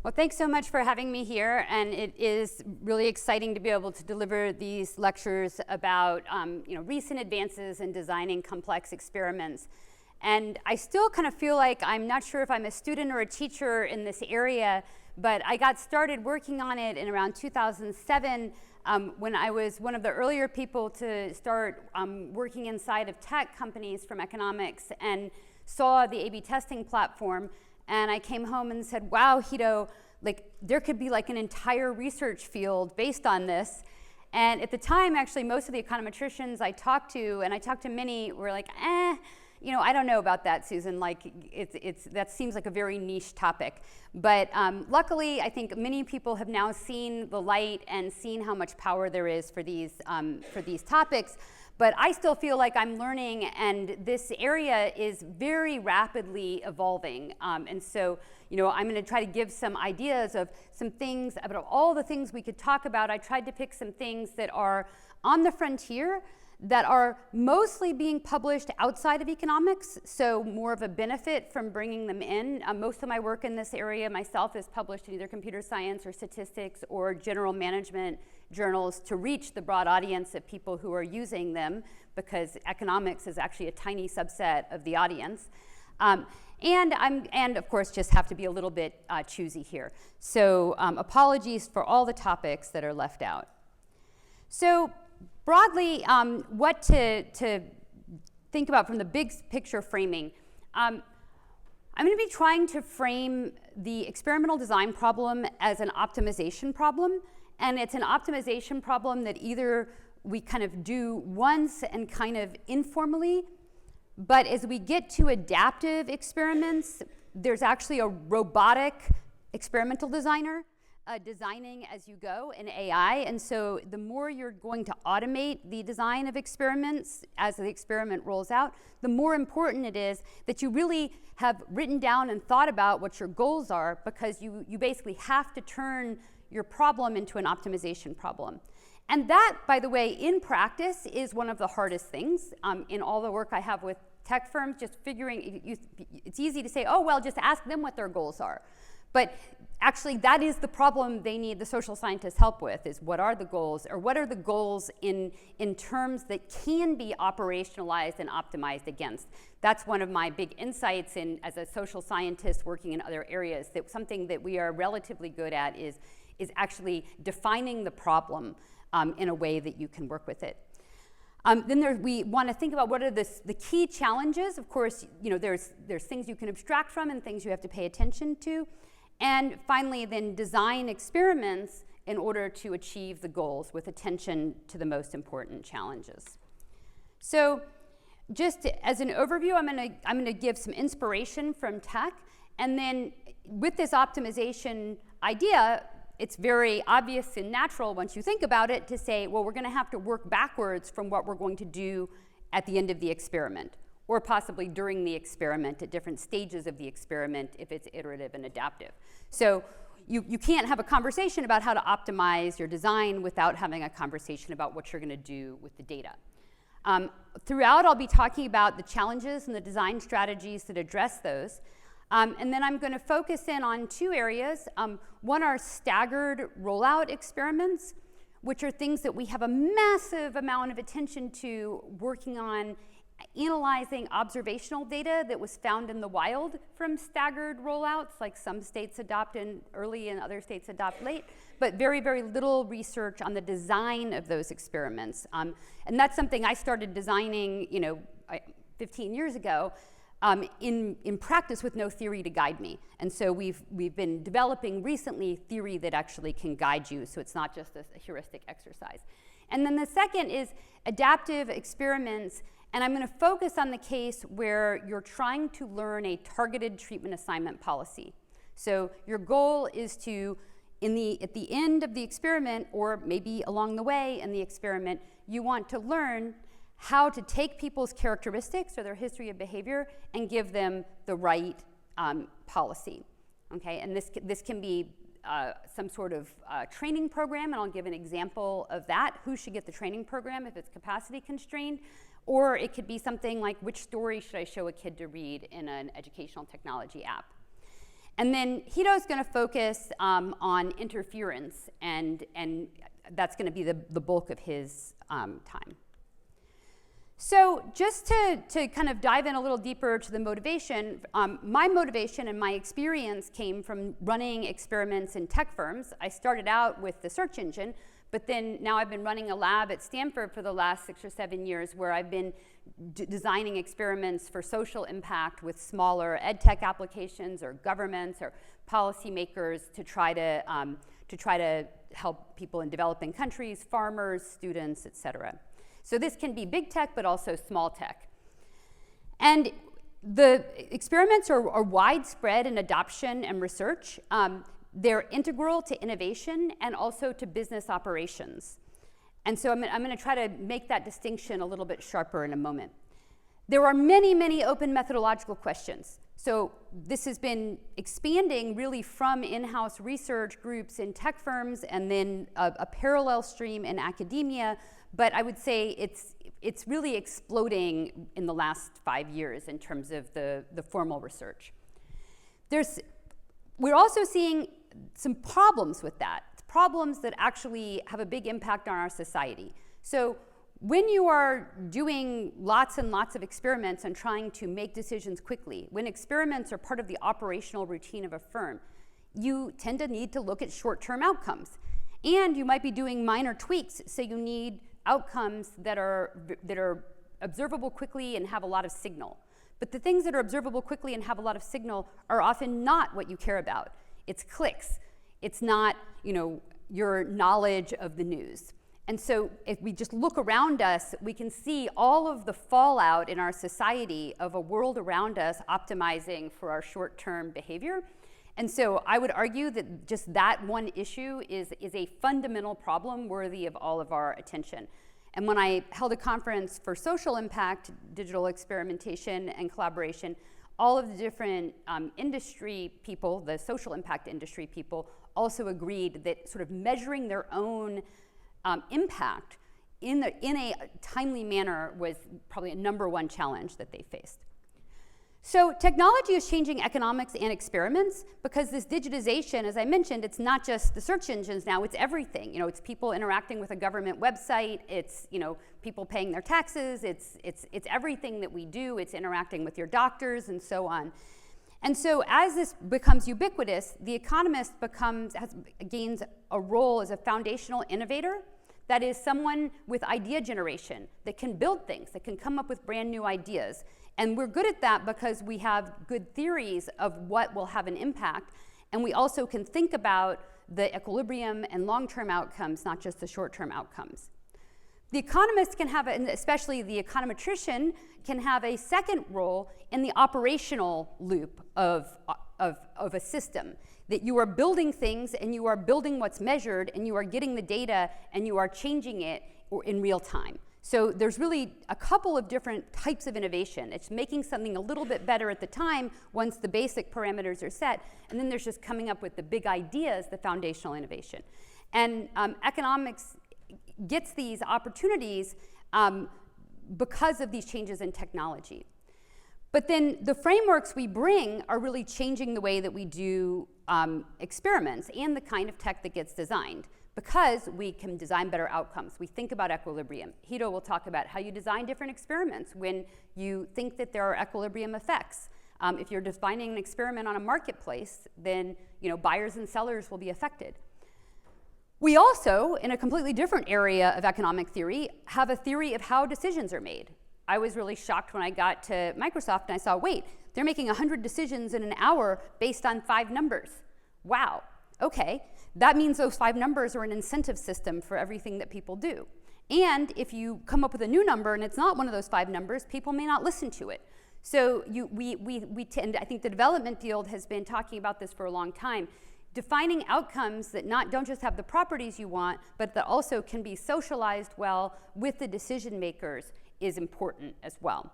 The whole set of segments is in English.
Well, thanks so much for having me here, and it is really exciting to be able to deliver these lectures about recent advances in designing complex experiments. And I still kind of feel like I'm not sure if I'm a student or a teacher in this area, but I got started working on it in around 2007 when I was one of the earlier people to start working inside of tech companies from economics and saw the A/B testing platform. And I came home and said, wow, Hito, like there could be like an entire research field based on this. And at the time, actually, most of the econometricians I talked to, and I talked to many, were like, I don't know about that, Susan. Like, that seems like a very niche topic. But luckily, I think many people have now seen the light and seen how much power there is for these topics. But I still feel like I'm learning, and this area is very rapidly evolving. And so, I'm going to try to give some ideas of some things, about all the things we could talk about. I tried to pick some things that are on the frontier, that are mostly being published outside of economics, so more of a benefit from bringing them in. Most of my work in this area myself is published in either computer science or statistics or general management journals to reach the broad audience of people who are using them, because economics is actually a tiny subset of the audience. And of course just have to be a little bit choosy here. So apologies for all the topics that are left out. So broadly, what to think about from the big picture framing. I'm going to be trying to frame the experimental design problem as an optimization problem. And it's an optimization problem that either we kind of do once and kind of informally, but as we get to adaptive experiments, there's actually a robotic experimental designer designing as you go in AI. And so the more you're going to automate the design of experiments as the experiment rolls out, the more important it is that you really have written down and thought about what your goals are, because you basically have to turn your problem into an optimization problem. And that, by the way, in practice is one of the hardest things in all the work I have with tech firms, just figuring, it's easy to say, oh, well, just ask them what their goals are. But actually, that is the problem they need the social scientists' help with, is what are the goals, or what are the goals in terms that can be operationalized and optimized against. That's one of my big insights as a social scientist working in other areas, that something that we are relatively good at is actually defining the problem in a way that you can work with it. Then we want to think about what are the key challenges. Of course, there's things you can abstract from and things you have to pay attention to. And finally, then design experiments in order to achieve the goals with attention to the most important challenges. So just as an overview, I'm going to give some inspiration from tech. And then with this optimization idea, it's very obvious and natural once you think about it to say, well, we're going to have to work backwards from what we're going to do at the end of the experiment, or possibly during the experiment at different stages of the experiment if it's iterative and adaptive. So you can't have a conversation about how to optimize your design without having a conversation about what you're going to do with the data. Throughout, I'll be talking about the challenges and the design strategies that address those. And then I'm going to focus in on two areas. One are staggered rollout experiments, which are things that we have a massive amount of attention to working on analyzing observational data that was found in the wild from staggered rollouts, like some states adopt in early and other states adopt late, but very, very little research on the design of those experiments. And that's something I started designing 15 years ago. In practice with no theory to guide me. And so we've been developing recently theory that actually can guide you, so it's not just a heuristic exercise. And then the second is adaptive experiments, and I'm going to focus on the case where you're trying to learn a targeted treatment assignment policy. So your goal is to, at the end of the experiment, or maybe along the way in the experiment, you want to learn how to take people's characteristics or their history of behavior and give them the right policy. Okay, and this can be some sort of training program, and I'll give an example of that. Who should get the training program if it's capacity constrained? Or it could be something like, which story should I show a kid to read in an educational technology app? And then Hito's going to focus on interference, and that's going to be the bulk of his time. So just to kind of dive in a little deeper to the motivation, my motivation and my experience came from running experiments in tech firms. I started out with the search engine, but then now I've been running a lab at Stanford for the last 6 or 7 years where I've been designing experiments for social impact with smaller ed tech applications or governments or policymakers to try to help people in developing countries, farmers, students, et cetera. So this can be big tech, but also small tech. And the experiments are widespread in adoption and research. They're integral to innovation and also to business operations. And so I'm going to try to make that distinction a little bit sharper in a moment. There are many, many open methodological questions. So this has been expanding really from in-house research groups in tech firms and then a parallel stream in academia. But I would say it's really exploding in the last 5 years in terms of the formal research. We're also seeing some problems with that, problems that actually have a big impact on our society. So when you are doing lots and lots of experiments and trying to make decisions quickly, when experiments are part of the operational routine of a firm, you tend to need to look at short-term outcomes. And you might be doing minor tweaks, so you need outcomes that are observable quickly and have a lot of signal. But the things that are observable quickly and have a lot of signal are often not what you care about. It's clicks. It's not, your knowledge of the news. And so if we just look around us, we can see all of the fallout in our society of a world around us optimizing for our short-term behavior. And so I would argue that just that one issue is a fundamental problem worthy of all of our attention. And when I held a conference for social impact, digital experimentation, and collaboration, all of the different industry people, the social impact industry people, also agreed that sort of measuring their own impact in a timely manner was probably a #1 challenge that they faced. So technology is changing economics and experiments because this digitization, as I mentioned, it's not just the search engines now, it's everything. It's people interacting with a government website, it's people paying their taxes, it's everything that we do, it's interacting with your doctors and so on. And so as this becomes ubiquitous, the economist gains a role as a foundational innovator. That is someone with idea generation that can build things, that can come up with brand new ideas. And we're good at that because we have good theories of what will have an impact. And we also can think about the equilibrium and long-term outcomes, not just the short-term outcomes. The economist can have, and especially the econometrician, can have a second role in the operational loop of a system. That you are building things and you are building what's measured and you are getting the data and you are changing it in real time. So there's really a couple of different types of innovation. It's making something a little bit better at the time once the basic parameters are set, and then there's just coming up with the big ideas, the foundational innovation. And economics gets these opportunities because of these changes in technology. But then the frameworks we bring are really changing the way that we do experiments and the kind of tech that gets designed, because we can design better outcomes. We think about equilibrium. Hito will talk about how you design different experiments when you think that there are equilibrium effects. If you're defining an experiment on a marketplace, then buyers and sellers will be affected. We also, in a completely different area of economic theory, have a theory of how decisions are made. I was really shocked when I got to Microsoft and I saw, wait, they're making 100 decisions in an hour based on 5 numbers. Wow, okay. That means those 5 numbers are an incentive system for everything that people do. And if you come up with a new number and it's not one of those 5 numbers, people may not listen to it. So we tend, I think the development field has been talking about this for a long time, defining outcomes that don't just have the properties you want, but that also can be socialized well with the decision makers is important as well.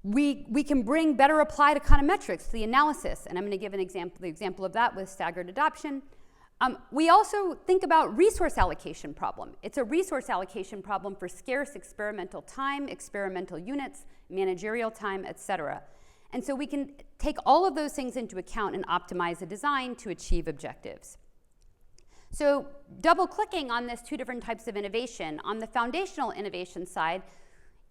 We can bring better applied econometrics to the analysis, and I'm going to give the example of that with staggered adoption. We also think about resource allocation problem. It's a resource allocation problem for scarce experimental time, experimental units, managerial time, et cetera. And so we can take all of those things into account and optimize the design to achieve objectives. So double-clicking on this two different types of innovation, on the foundational innovation side,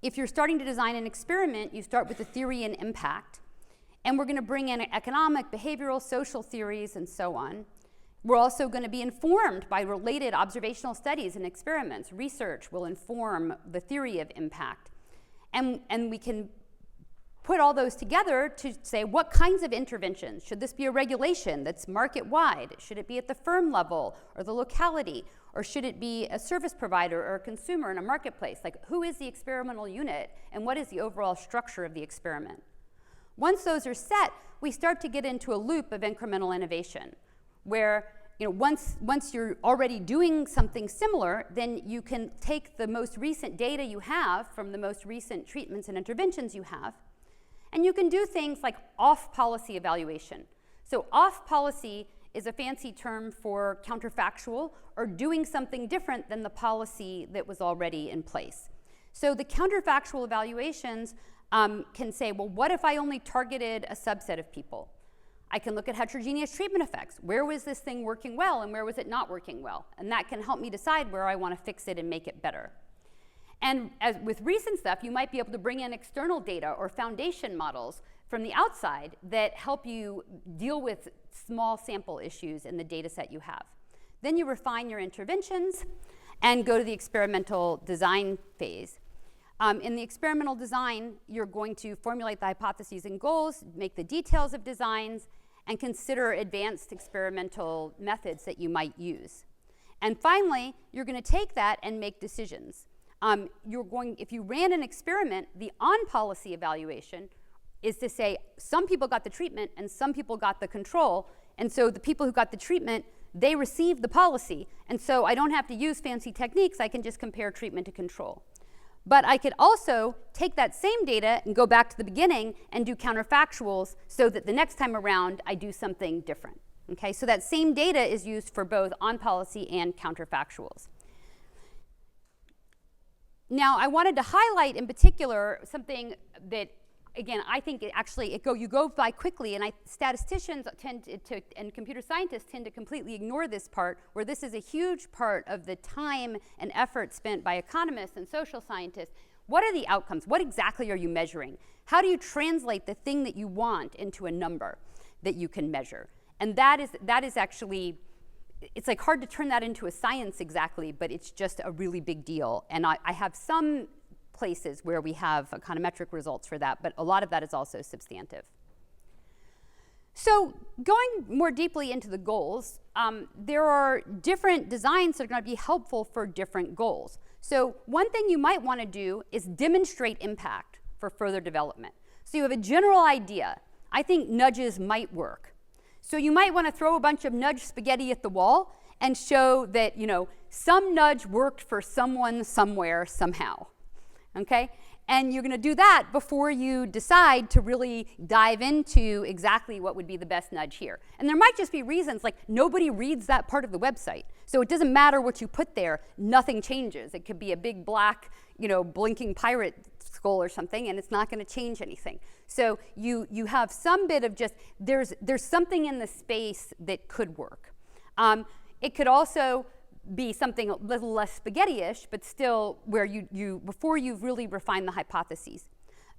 if you're starting to design an experiment, you start with the theory and impact. And we're going to bring in economic, behavioral, social theories, and so on. We're also going to be informed by related observational studies and experiments. Research will inform the theory of impact. And we can put all those together to say what kinds of interventions. Should this be a regulation that's market-wide? Should it be at the firm level or the locality? Or should it be a service provider or a consumer in a marketplace? Like, who is the experimental unit and what is the overall structure of the experiment? Once those are set, we start to get into a loop of incremental innovation where, you know, once you're already doing something similar, then you can take the most recent data you have from the most recent treatments and interventions you have, and you can do things like off-policy evaluation. So off-policy is a fancy term for counterfactual or doing something different than the policy that was already in place. So the counterfactual evaluations can say, well, what if I only targeted a subset of people? I can look at heterogeneous treatment effects. Where was this thing working well and where was it not working well? And that can help me decide where I want to fix it and make it better. And as with recent stuff, you might be able to bring in external data or foundation models from the outside that help you deal with small sample issues in the data set you have. Then you refine your interventions and go to the experimental design phase. In the experimental design, you're going to formulate the hypotheses and goals, make the details of designs, and consider advanced experimental methods that you might use. And finally, you're going to take that and make decisions. If you ran an experiment, the on-policy evaluation is to say some people got the treatment and some people got the control, and so the people who got the treatment, they received the policy, and so I don't have to use fancy techniques, I can just compare treatment to control. But I could also take that same data and go back to the beginning and do counterfactuals so that the next time around I do something different. Okay, so that same data is used for both on-policy and counterfactuals. Now, I wanted to highlight in particular something that, again, I think you go by quickly, and statisticians and computer scientists tend to completely ignore this part, where this is a huge part of the time and effort spent by economists and social scientists. What are the outcomes? What exactly are you measuring? How do you translate the thing that you want into a number that you can measure? And that is actually, it's like hard to turn that into a science exactly, but it's just a really big deal. And I have some places where we have econometric results for that, but a lot of that is also substantive. So going more deeply into the goals, there are different designs that are going to be helpful for different goals. So one thing you might want to do is demonstrate impact for further development. So you have a general idea. I think nudges might work. So you might want to throw a bunch of nudge spaghetti at the wall and show that, you know, some nudge worked for someone somewhere somehow. Okay? And you're going to do that before you decide to really dive into exactly what would be the best nudge here. And there might just be reasons, like nobody reads that part of the website. So it doesn't matter what you put there, nothing changes. It could be a big black, you know, blinking pirate skull or something, and it's not going to change anything. So you have some bit of just, there's something in the space that could work. It could also be something a little less spaghetti-ish, but still where before you've really refined the hypotheses.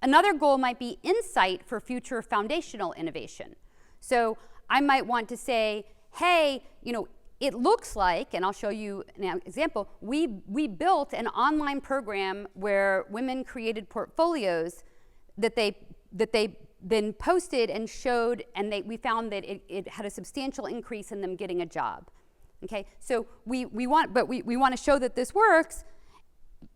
Another goal might be insight for future foundational innovation. So I might want to say, hey, you know, it looks like, and I'll show you an example, we built an online program where women created portfolios that they then posted and showed, and we found that it had a substantial increase in them getting a job. Okay, so we want to show that this works,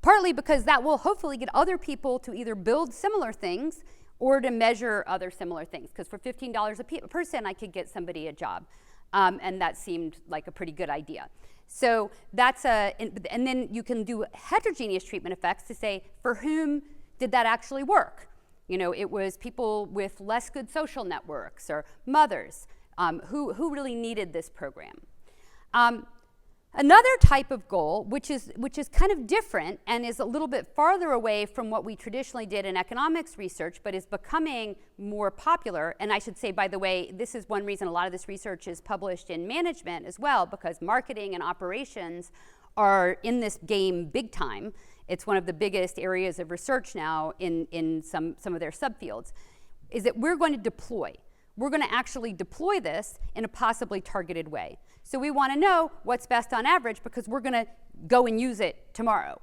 partly because that will hopefully get other people to either build similar things or to measure other similar things. Because for $15 a person, I could get somebody a job, and that seemed like a pretty good idea. So that's and then you can do heterogeneous treatment effects to say for whom did that actually work. You know, it was people with less good social networks or mothers who really needed this program. Another type of goal, which is kind of different and is a little bit farther away from what we traditionally did in economics research, but is becoming more popular. And I should say, by the way, this is one reason a lot of this research is published in management as well, because marketing and operations are in this game big time. It's one of the biggest areas of research now in some of their subfields, is that we're going to deploy. We're going to actually deploy this in a possibly targeted way. So we want to know what's best on average because we're going to go and use it tomorrow.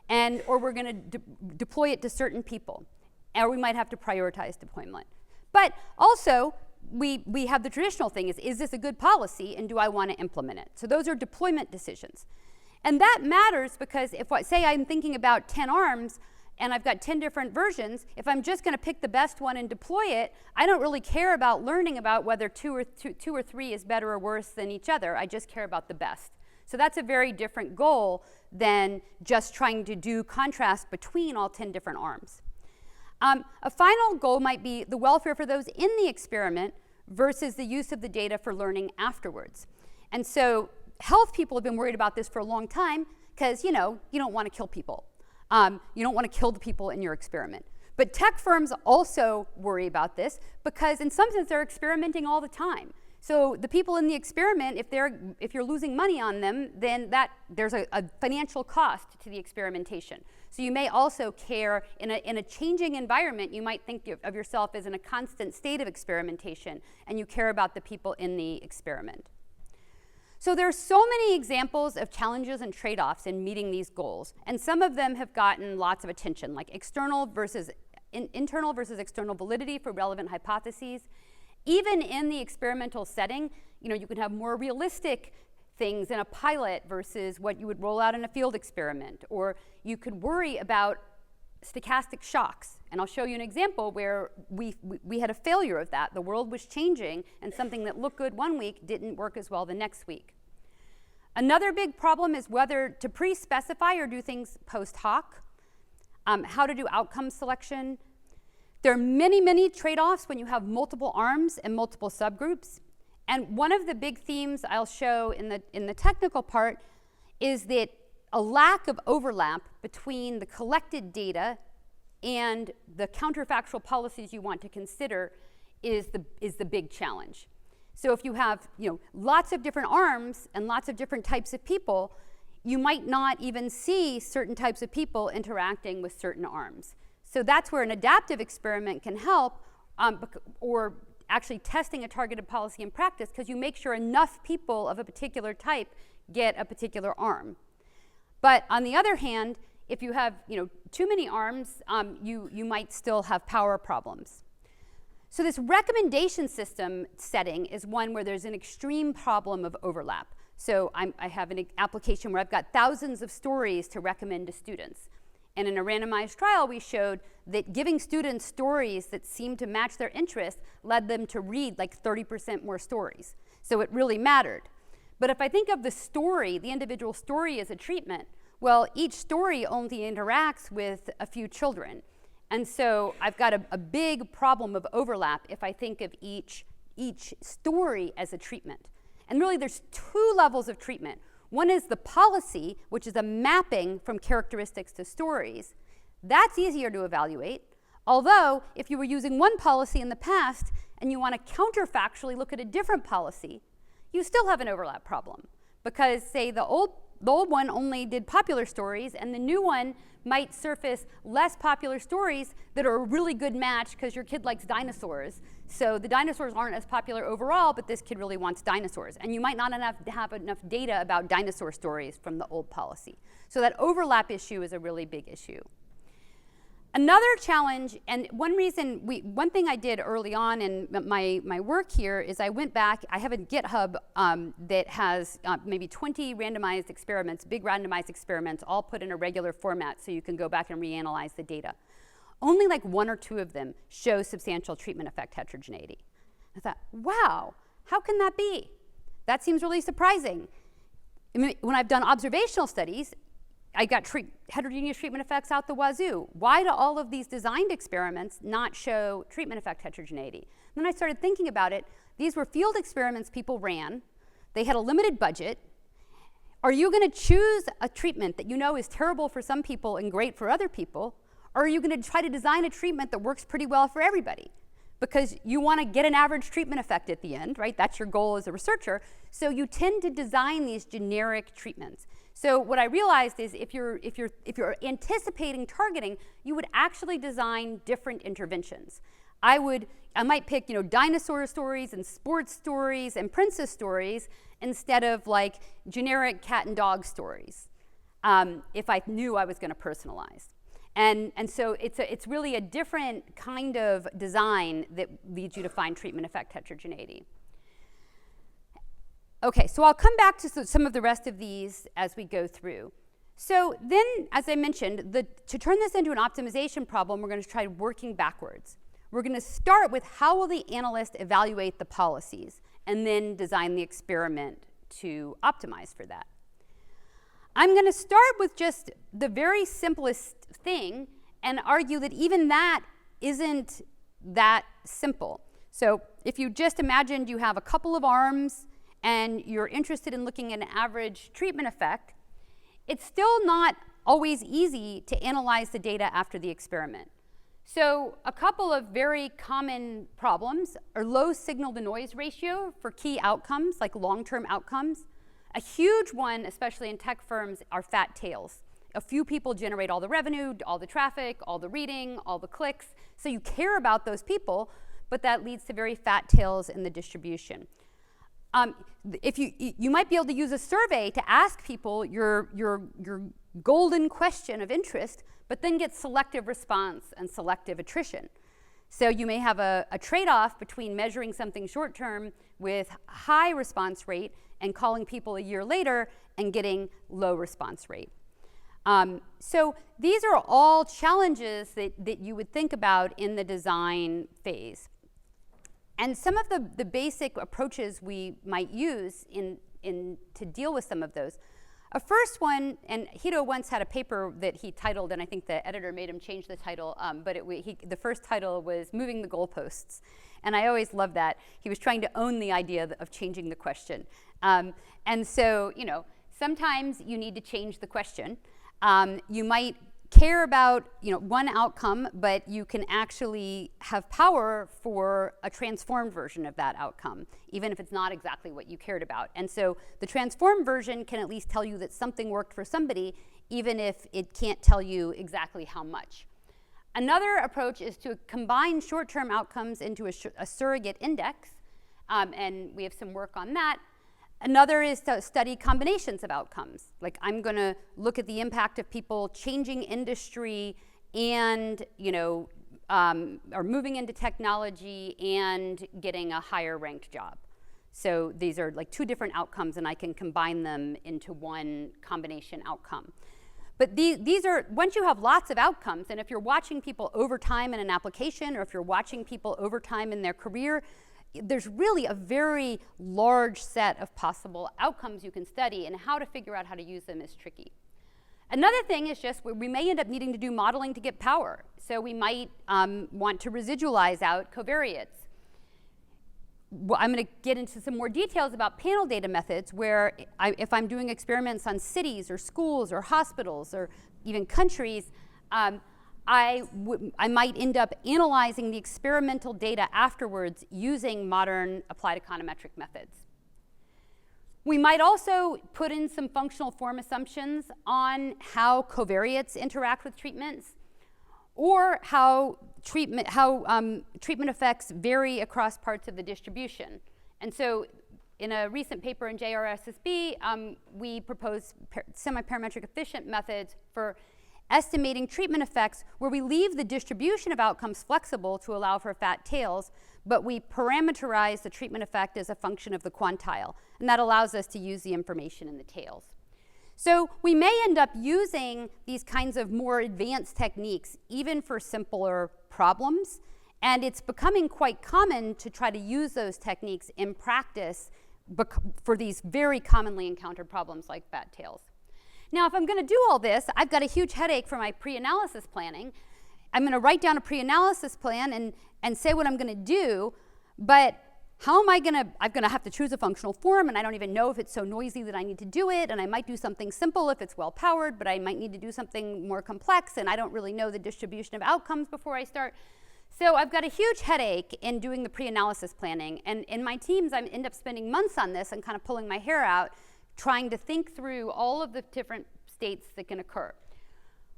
Or we're going to deploy it to certain people. Or we might have to prioritize deployment. But also, we have the traditional thing is this a good policy and do I want to implement it? So those are deployment decisions. And that matters because if, say I'm thinking about 10 arms, and I've got 10 different versions, if I'm just going to pick the best one and deploy it, I don't really care about learning about whether two or three is better or worse than each other. I just care about the best. So that's a very different goal than just trying to do contrast between all 10 different arms. A final goal might be the welfare for those in the experiment versus the use of the data for learning afterwards. And so health people have been worried about this for a long time because, you don't want to kill people. You don't want to kill the people in your experiment. But tech firms also worry about this because in some sense they're experimenting all the time. So the people in the experiment, if you're losing money on them, then there's a financial cost to the experimentation. So you may also care in a changing environment, you might think of yourself as in a constant state of experimentation, and you care about the people in the experiment. So there are so many examples of challenges and trade-offs in meeting these goals, and some of them have gotten lots of attention, like internal versus external validity for relevant hypotheses. Even in the experimental setting, you can have more realistic things in a pilot versus what you would roll out in a field experiment, or you could worry about stochastic shocks. And I'll show you an example where we had a failure of that. The world was changing, and something that looked good one week didn't work as well the next week. Another big problem is whether to pre-specify or do things post hoc, how to do outcome selection. There are many, many trade-offs when you have multiple arms and multiple subgroups. And one of the big themes I'll show in the technical part is that a lack of overlap between the collected data and the counterfactual policies you want to consider is the big challenge. So if you have lots of different arms and lots of different types of people, you might not even see certain types of people interacting with certain arms. So that's where an adaptive experiment can help, or actually testing a targeted policy in practice, because you make sure enough people of a particular type get a particular arm. But on the other hand, if you have too many arms, you might still have power problems. So this recommendation system setting is one where there's an extreme problem of overlap. So I have an application where I've got thousands of stories to recommend to students. And in a randomized trial, we showed that giving students stories that seemed to match their interests led them to read like 30% more stories. So it really mattered. But if I think of the story, the individual story as a treatment, well, each story only interacts with a few children. And so I've got a big problem of overlap if I think of each story as a treatment. And really there's two levels of treatment. One is the policy, which is a mapping from characteristics to stories. That's easier to evaluate. Although, if you were using one policy in the past and you want to counterfactually look at a different policy, you still have an overlap problem. Because, say, the old one only did popular stories, and the new one might surface less popular stories that are a really good match because your kid likes dinosaurs. So the dinosaurs aren't as popular overall, but this kid really wants dinosaurs. And you might not have enough data about dinosaur stories from the old policy. So that overlap issue is a really big issue. Another challenge, and one thing I did early on in my work here is I went back, I have a GitHub that has maybe 20 randomized experiments, big randomized experiments, all put in a regular format so you can go back and reanalyze the data. Only like one or two of them show substantial treatment effect heterogeneity. I thought, wow, how can that be? That seems really surprising. I mean, when I've done observational studies, I got heterogeneous treatment effects out the wazoo. Why do all of these designed experiments not show treatment effect heterogeneity? And then I started thinking about it. These were field experiments people ran. They had a limited budget. Are you going to choose a treatment that you know is terrible for some people and great for other people? Or are you going to try to design a treatment that works pretty well for everybody? Because you want to get an average treatment effect at the end, right? That's your goal as a researcher. So you tend to design these generic treatments. So what I realized is if you're anticipating targeting, you would actually design different interventions. I might pick, dinosaur stories and sports stories and princess stories instead of like generic cat and dog stories, if I knew I was going to personalize. And so it's really a different kind of design that leads you to find treatment effect heterogeneity. Okay, so I'll come back to some of the rest of these as we go through. So then, as I mentioned, to turn this into an optimization problem, we're going to try working backwards. We're going to start with how will the analyst evaluate the policies, and then design the experiment to optimize for that. I'm going to start with just the very simplest thing and argue that even that isn't that simple. So if you just imagined you have a couple of arms and you're interested in looking at an average treatment effect, it's still not always easy to analyze the data after the experiment. So a couple of very common problems are low signal-to-noise ratio for key outcomes, like long-term outcomes. A huge one, especially in tech firms, are fat tails. A few people generate all the revenue, all the traffic, all the reading, all the clicks. So you care about those people, but that leads to very fat tails in the distribution. If you might be able to use a survey to ask people your golden question of interest, but then get selective response and selective attrition. So you may have a trade-off between measuring something short-term with high response rate and calling people a year later and getting low response rate. So these are all challenges that you would think about in the design phase. And some of the basic approaches we might use to deal with some of those. A first one, and Hito once had a paper that he titled, and I think the editor made him change the title, but the first title was Moving the Goalposts. And I always loved that. He was trying to own the idea of changing the question. And so, sometimes you need to change the question. You might care about one outcome, but you can actually have power for a transformed version of that outcome, even if it's not exactly what you cared about. And so the transformed version can at least tell you that something worked for somebody, even if it can't tell you exactly how much. Another approach is to combine short-term outcomes into a surrogate index, and we have some work on that. Another is to study combinations of outcomes. Like I'm going to look at the impact of people changing industry and, or moving into technology and getting a higher ranked job. So these are like two different outcomes, and I can combine them into one combination outcome. But these are, once you have lots of outcomes, and if you're watching people over time in an application, or if you're watching people over time in their career, there's really a very large set of possible outcomes you can study, and how to figure out how to use them is tricky. Another thing is just we may end up needing to do modeling to get power. So we might want to residualize out covariates. I'm going to get into some more details about panel data methods where if I'm doing experiments on cities or schools or hospitals or even countries, I might end up analyzing the experimental data afterwards using modern applied econometric methods. We might also put in some functional form assumptions on how covariates interact with treatments, or how treatment effects vary across parts of the distribution. And so in a recent paper in JRSSB, we proposed semi-parametric efficient methods for estimating treatment effects where we leave the distribution of outcomes flexible to allow for fat tails, but we parameterize the treatment effect as a function of the quantile. And that allows us to use the information in the tails. So we may end up using these kinds of more advanced techniques even for simpler problems. And it's becoming quite common to try to use those techniques in practice for these very commonly encountered problems like fat tails. Now, if I'm going to do all this, I've got a huge headache for my pre-analysis planning. I'm going to write down a pre-analysis plan and say what I'm going to do, but how am I'm gonna have to choose a functional form, and I don't even know if it's so noisy that I need to do it, and I might do something simple if it's well powered, but I might need to do something more complex, and I don't really know the distribution of outcomes before I start. So I've got a huge headache in doing the pre-analysis planning, and in my teams I end up spending months on this and kind of pulling my hair out, trying to think through all of the different states that can occur.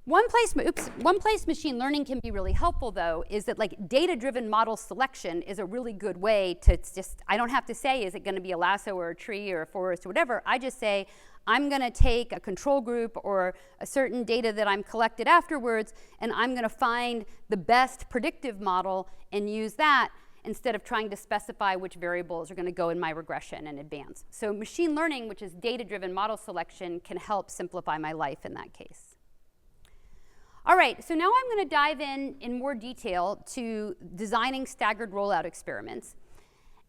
One place machine learning can be really helpful, though, is that like data-driven model selection is a really good way to just, I don't have to say, is it going to be a lasso or a tree or a forest or whatever. I just say, I'm going to take a control group or a certain data that I'm collected afterwards, and I'm going to find the best predictive model and use that instead of trying to specify which variables are going to go in my regression in advance. So machine learning, which is data-driven model selection, can help simplify my life in that case. All right, so now I'm going to dive in more detail to designing staggered rollout experiments.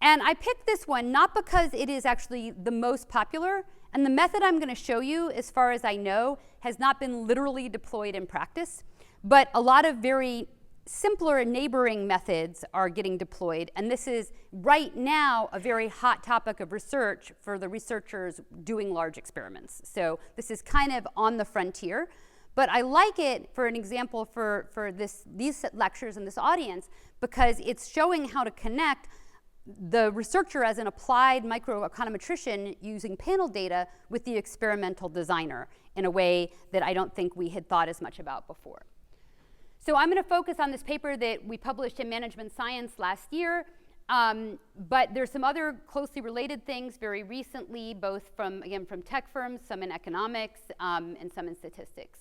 And I picked this one not because it is actually the most popular, and the method I'm going to show you, as far as I know, has not been literally deployed in practice, but a lot of very simpler neighboring methods are getting deployed, and this is right now a very hot topic of research for the researchers doing large experiments. So this is kind of on the frontier. But I like it for an example for these lectures and this audience because it's showing how to connect the researcher as an applied microeconometrician using panel data with the experimental designer in a way that I don't think we had thought as much about before. So I'm going to focus on this paper that we published in Management Science last year, but there's some other closely related things very recently, both from tech firms, some in economics, and some in statistics.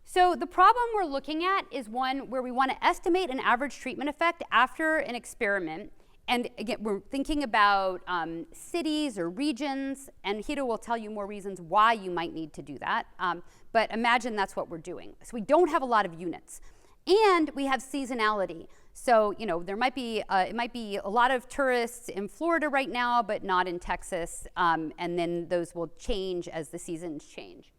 So the problem we're looking at is one where we want to estimate an average treatment effect after an experiment. And again, we're thinking about cities or regions, and Hito will tell you more reasons why you might need to do that. But imagine that's what we're doing. So we don't have a lot of units. And we have seasonality. So, you know, there might be, it might be a lot of tourists in Florida right now, but not in Texas. And then those will change as the seasons change.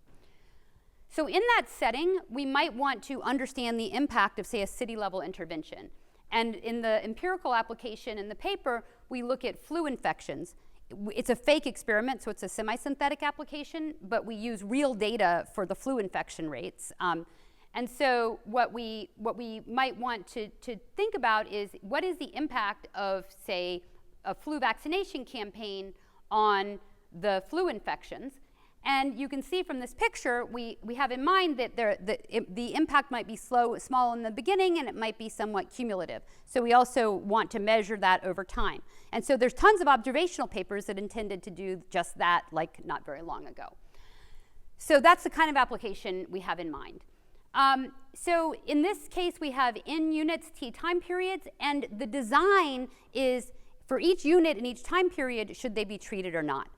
So in that setting, we might want to understand the impact of, say, a city-level intervention. And in the empirical application in the paper, we look at flu infections. It's a fake experiment, so it's a semi-synthetic application, but we use real data for the flu infection rates. And so what we might want to think about is what is the impact of, say, a flu vaccination campaign on the flu infections. And you can see from this picture, we have in mind that the impact might be small in the beginning, and it might be somewhat cumulative. So we also want to measure that over time. And so there's tons of observational papers that intended to do just that, like not very long ago. So that's the kind of application we have in mind. So in this case, we have N units, T time periods, and the design is for each unit in each time period, should they be treated or not.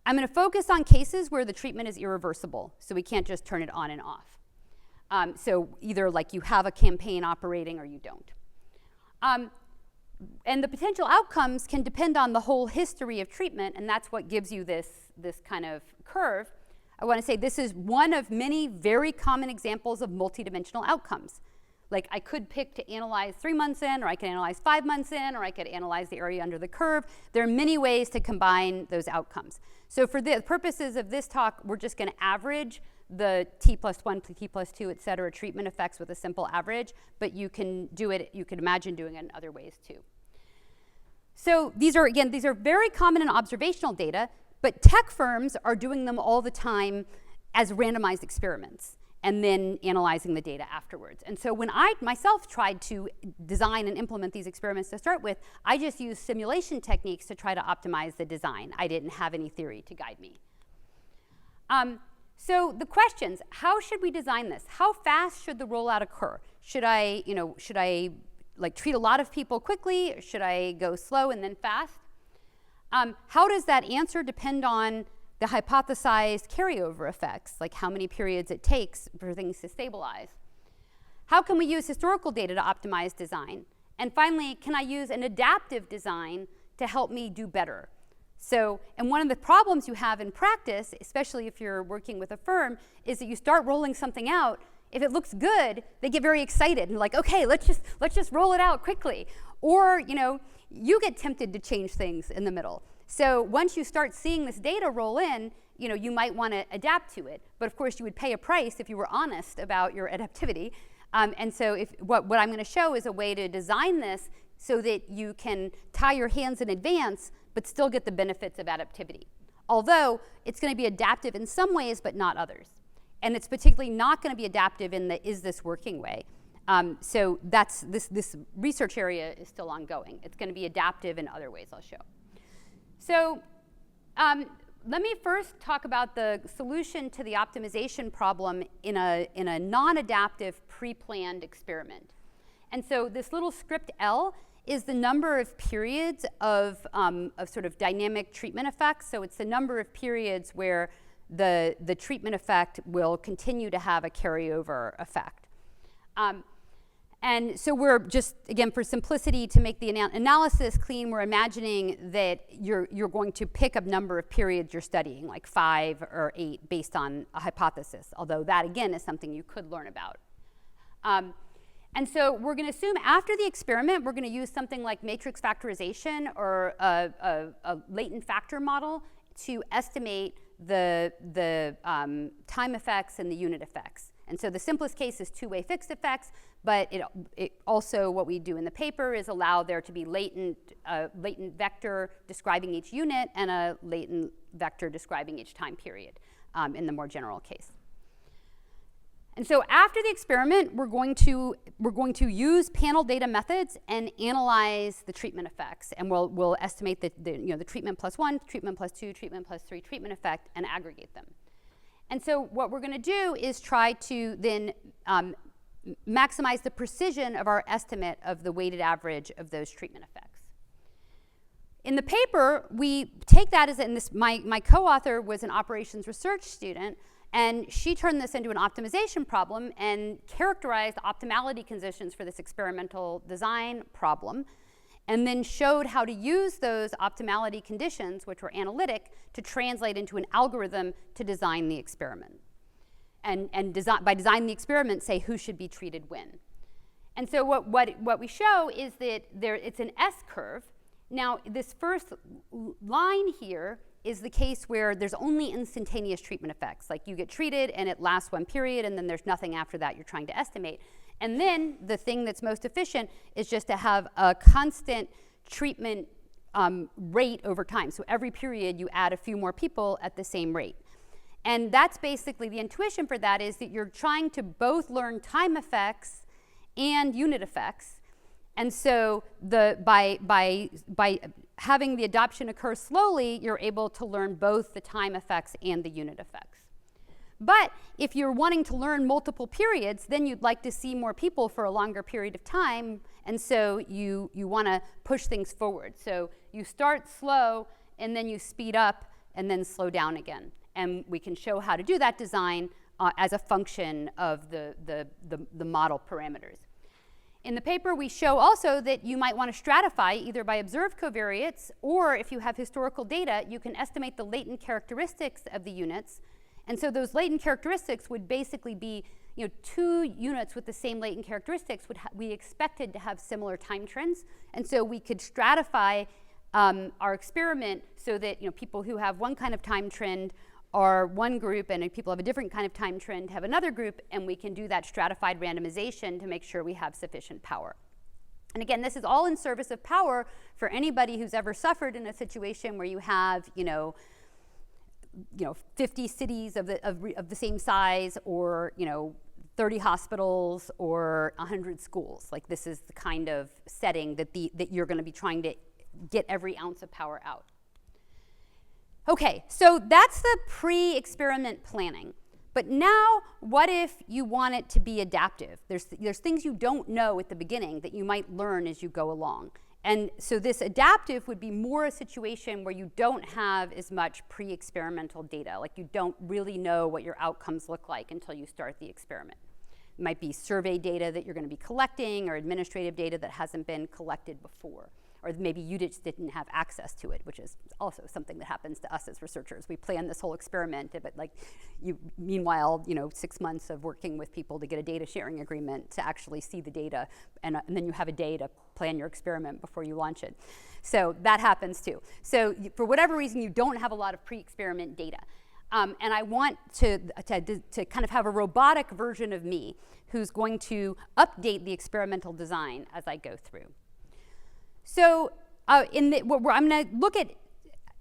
I'm going to focus on cases where the treatment is irreversible, so we can't just turn it on and off. So either like you have a campaign operating or you don't. And the potential outcomes can depend on the whole history of treatment, and that's what gives you this kind of curve. I want to say this is one of many very common examples of multidimensional outcomes. Like I could pick to analyze 3 months in, or I could analyze 5 months in, or I could analyze the area under the curve. There are many ways to combine those outcomes. So for the purposes of this talk, we're just going to average the T+1, T+2, et cetera, treatment effects with a simple average, but you can do it, you can imagine doing it in other ways too. So these are very common in observational data, but tech firms are doing them all the time as randomized experiments and then analyzing the data afterwards. And so when I myself tried to design and implement these experiments to start with, I just used simulation techniques to try to optimize the design. I didn't have any theory to guide me. So the questions, how should we design this? How fast should the rollout occur? Should I like treat a lot of people quickly? Or should I go slow and then fast? How does that answer depend on the hypothesized carryover effects, like how many periods it takes for things to stabilize? How can we use historical data to optimize design? And finally, can I use an adaptive design to help me do better? So, and one of the problems you have in practice, especially if you're working with a firm, is that you start rolling something out. If it looks good, they get very excited and like, okay, let's just roll it out quickly. Or, you get tempted to change things in the middle. So once you start seeing this data roll in, you might want to adapt to it. But of course, you would pay a price if you were honest about your adaptivity. And so what I'm going to show is a way to design this so that you can tie your hands in advance, but still get the benefits of adaptivity. Although it's going to be adaptive in some ways, but not others. And it's particularly not going to be adaptive in the is this working way. So this research area is still ongoing. It's going to be adaptive in other ways I'll show. So let me first talk about the solution to the optimization problem in a non-adaptive pre-planned experiment. And so this little script L is the number of periods of sort of dynamic treatment effects. So it's the number of periods where the treatment effect will continue to have a carryover effect. And so we're just, again, for simplicity to make the analysis clean, we're imagining that you're going to pick a number of periods you're studying, like 5 or 8, based on a hypothesis, although that, again, is something you could learn about. And so we're going to assume after the experiment, we're going to use something like matrix factorization or a latent factor model to estimate the time effects and the unit effects. And so the simplest case is two-way fixed effects, but it also, what we do in the paper is allow there to be latent vector describing each unit and a latent vector describing each time period in the more general case. And so after the experiment, we're going to use panel data methods and analyze the treatment effects, and we'll estimate the treatment plus 1, treatment plus 2, treatment plus 3 treatment effect, and aggregate them. And so what we're going to do is try to then maximize the precision of our estimate of the weighted average of those treatment effects. In the paper, we take that as, and this, my co-author was an operations research student, and she turned this into an optimization problem and characterized optimality conditions for this experimental design problem, and then showed how to use those optimality conditions, which were analytic, to translate into an algorithm to design the experiment. And by designing the experiment, say who should be treated when. And so what we show is that it's an S-curve. Now, this first line here is the case where there's only instantaneous treatment effects. Like you get treated and it lasts one period and then there's nothing after that you're trying to estimate. And then the thing that's most efficient is just to have a constant treatment rate over time. So every period you add a few more people at the same rate. And that's basically the intuition for that is that you're trying to both learn time effects and unit effects. And so by having the adoption occur slowly, you're able to learn both the time effects and the unit effects. But if you're wanting to learn multiple periods, then you'd like to see more people for a longer period of time, and so you want to push things forward. So you start slow, and then you speed up, and then slow down again. And we can show how to do that design as a function of the model parameters. In the paper, we show also that you might want to stratify either by observed covariates, or if you have historical data, you can estimate the latent characteristics of the units. And so those latent characteristics would basically be, two units with the same latent characteristics we expected to have similar time trends. And so we could stratify our experiment so that people who have one kind of time trend are one group, and people have a different kind of time trend have another group, and we can do that stratified randomization to make sure we have sufficient power. And again, this is all in service of power for anybody who's ever suffered in a situation where you have 50 cities of the same size, or 30 hospitals, or 100 schools. Like, this is the kind of setting that you're going to be trying to get every ounce of power out. Okay, so that's the pre-experiment planning. But now, what if you want it to be adaptive? There's things you don't know at the beginning that you might learn as you go along. And so this adaptive would be more a situation where you don't have as much pre-experimental data. Like, you don't really know what your outcomes look like until you start the experiment. It might be survey data that you're going to be collecting, or administrative data that hasn't been collected before. or maybe you just didn't have access to it, which is also something that happens to us as researchers. We plan this whole experiment, but like meanwhile, 6 months of working with people to get a data sharing agreement to actually see the data, and then you have a day to plan your experiment before you launch it. So that happens too. So for whatever reason, you don't have a lot of pre-experiment data. And I want to kind of have a robotic version of me who's going to update the experimental design as I go through. So I'm going to look at,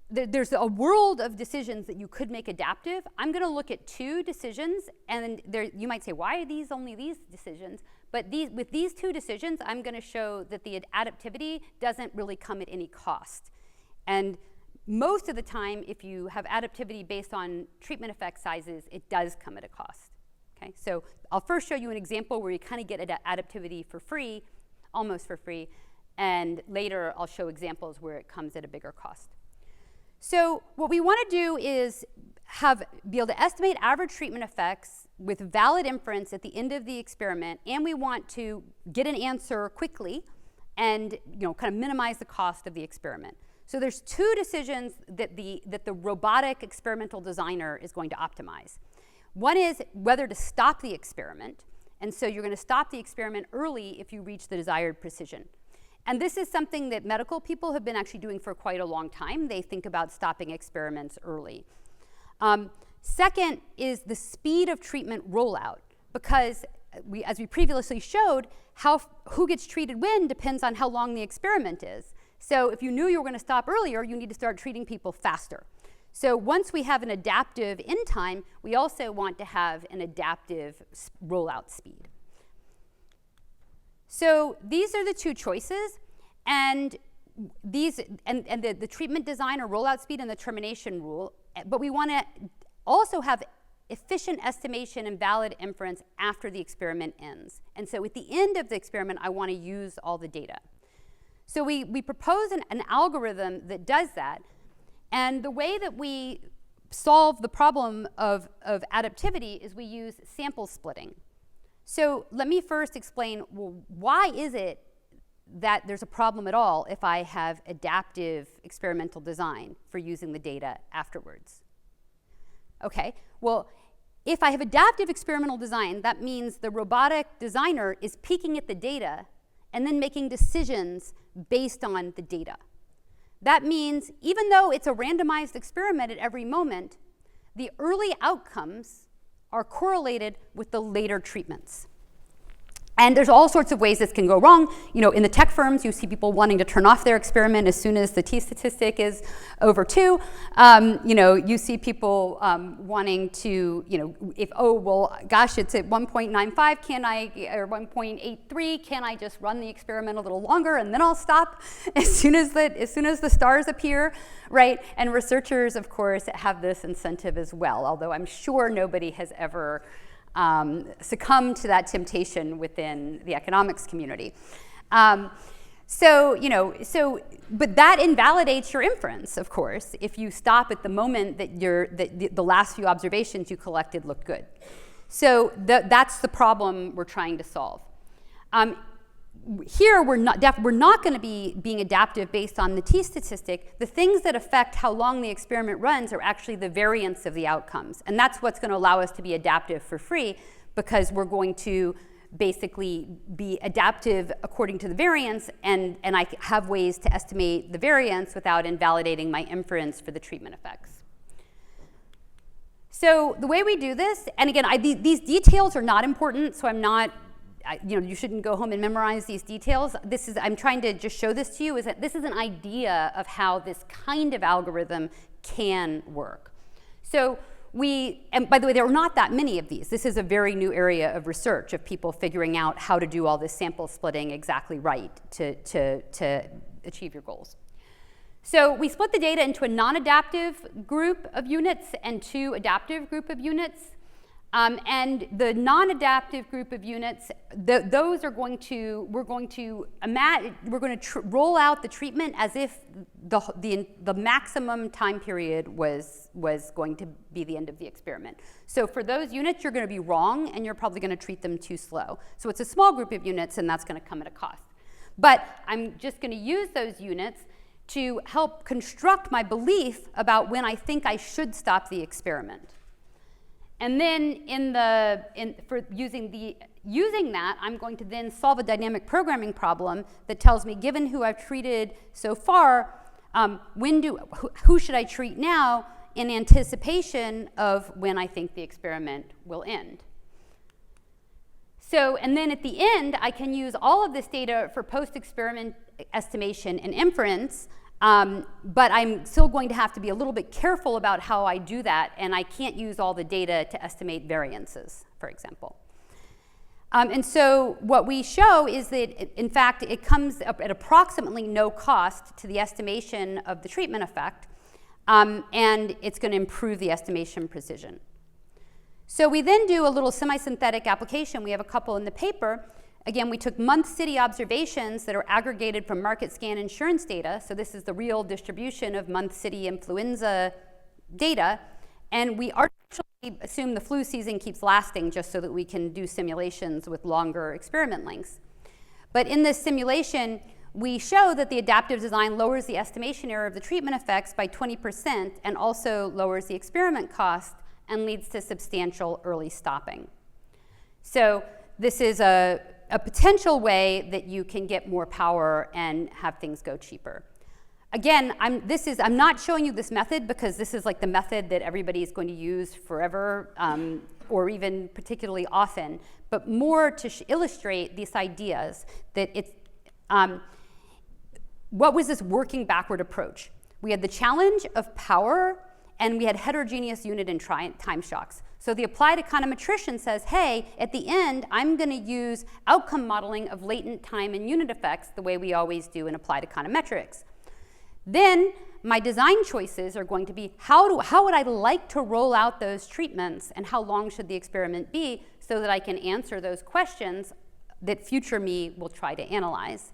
there's a world of decisions that you could make adaptive. I'm going to look at 2 decisions, and you might say, why are only these decisions? But with these 2 decisions, I'm going to show that the adaptivity doesn't really come at any cost. And most of the time, if you have adaptivity based on treatment effect sizes, it does come at a cost. Okay? So I'll first show you an example where you kind of get adaptivity for free, almost for free, and later I'll show examples where it comes at a bigger cost. So what we want to do is be able to estimate average treatment effects with valid inference at the end of the experiment, and we want to get an answer quickly and kind of minimize the cost of the experiment. So there's 2 decisions that the robotic experimental designer is going to optimize. One is whether to stop the experiment, and so you're going to stop the experiment early if you reach the desired precision. And this is something that medical people have been actually doing for quite a long time. They think about stopping experiments early. Second is the speed of treatment rollout, because as we previously showed, who gets treated when depends on how long the experiment is. So if you knew you were going to stop earlier, you need to start treating people faster. So once we have an adaptive end time, we also want to have an adaptive rollout speed. So these are the 2 choices, and the treatment design or rollout speed and the termination rule. But we want to also have efficient estimation and valid inference after the experiment ends. And so at the end of the experiment, I want to use all the data. So we propose an algorithm that does that. And the way that we solve the problem of adaptivity is we use sample splitting. So let me first explain, well, why is it that there's a problem at all if I have adaptive experimental design for using the data afterwards? Okay, well, if I have adaptive experimental design, that means the robotic designer is peeking at the data and then making decisions based on the data. That means even though it's a randomized experiment at every moment, the early outcomes are correlated with the later treatments. And there's all sorts of ways this can go wrong. In the tech firms, you see people wanting to turn off their experiment as soon as the t-statistic is over 2. You see people wanting to, gosh, it's at 1.95, or 1.83, can I just run the experiment a little longer and then I'll stop as soon as the stars appear, right? And researchers, of course, have this incentive as well, although I'm sure nobody has ever succumb to that temptation within the economics community. But that invalidates your inference, of course, if you stop at the moment that the last few observations you collected look good. So that's the problem we're trying to solve. Here, we're not going to be being adaptive based on the t-statistic. The things that affect how long the experiment runs are actually the variance of the outcomes. And that's what's going to allow us to be adaptive for free, because we're going to basically be adaptive according to the variance, and I have ways to estimate the variance without invalidating my inference for the treatment effects. So the way we do this, and again, these details are not important, so I'm not, you shouldn't go home and memorize these details. I'm trying to just show this to you, is that this is an idea of how this kind of algorithm can work. So and by the way, there are not that many of these. This is a very new area of research, of people figuring out how to do all this sample splitting exactly right to achieve your goals. So we split the data into a non-adaptive group of units and 2 adaptive group of units. And the non-adaptive group of units, those are we're going to roll out the treatment as if the maximum time period was going to be the end of the experiment. So for those units, you're going to be wrong, and you're probably going to treat them too slow. So it's a small group of units, and that's going to come at a cost. But I'm just going to use those units to help construct my belief about when I think I should stop the experiment. And then using that, I'm going to then solve a dynamic programming problem that tells me, given who I've treated so far, who should I treat now in anticipation of when I think the experiment will end. So, and then at the end, I can use all of this data for post-experiment estimation and inference, but I'm still going to have to be a little bit careful about how I do that, and I can't use all the data to estimate variances, for example. And so what we show is that, in fact, it comes up at approximately no cost to the estimation of the treatment effect, and it's going to improve the estimation precision. So we then do a little semi-synthetic application. We have a couple in the paper. Again, we took month-city observations that are aggregated from market scan insurance data. So this is the real distribution of month-city influenza data. And we artificially assume the flu season keeps lasting just so that we can do simulations with longer experiment lengths. But in this simulation, we show that the adaptive design lowers the estimation error of the treatment effects by 20% and also lowers the experiment cost and leads to substantial early stopping. So this is a potential way that you can get more power and have things go cheaper. Again, I'm not showing you this method because this is like the method that everybody is going to use forever or even particularly often, but more to illustrate these ideas that it's, what was this working backward approach? We had the challenge of power and we had heterogeneous unit and time shocks. So the applied econometrician says, hey, at the end, I'm going to use outcome modeling of latent time and unit effects the way we always do in applied econometrics. Then my design choices are going to be, how would I like to roll out those treatments and how long should the experiment be so that I can answer those questions that future me will try to analyze.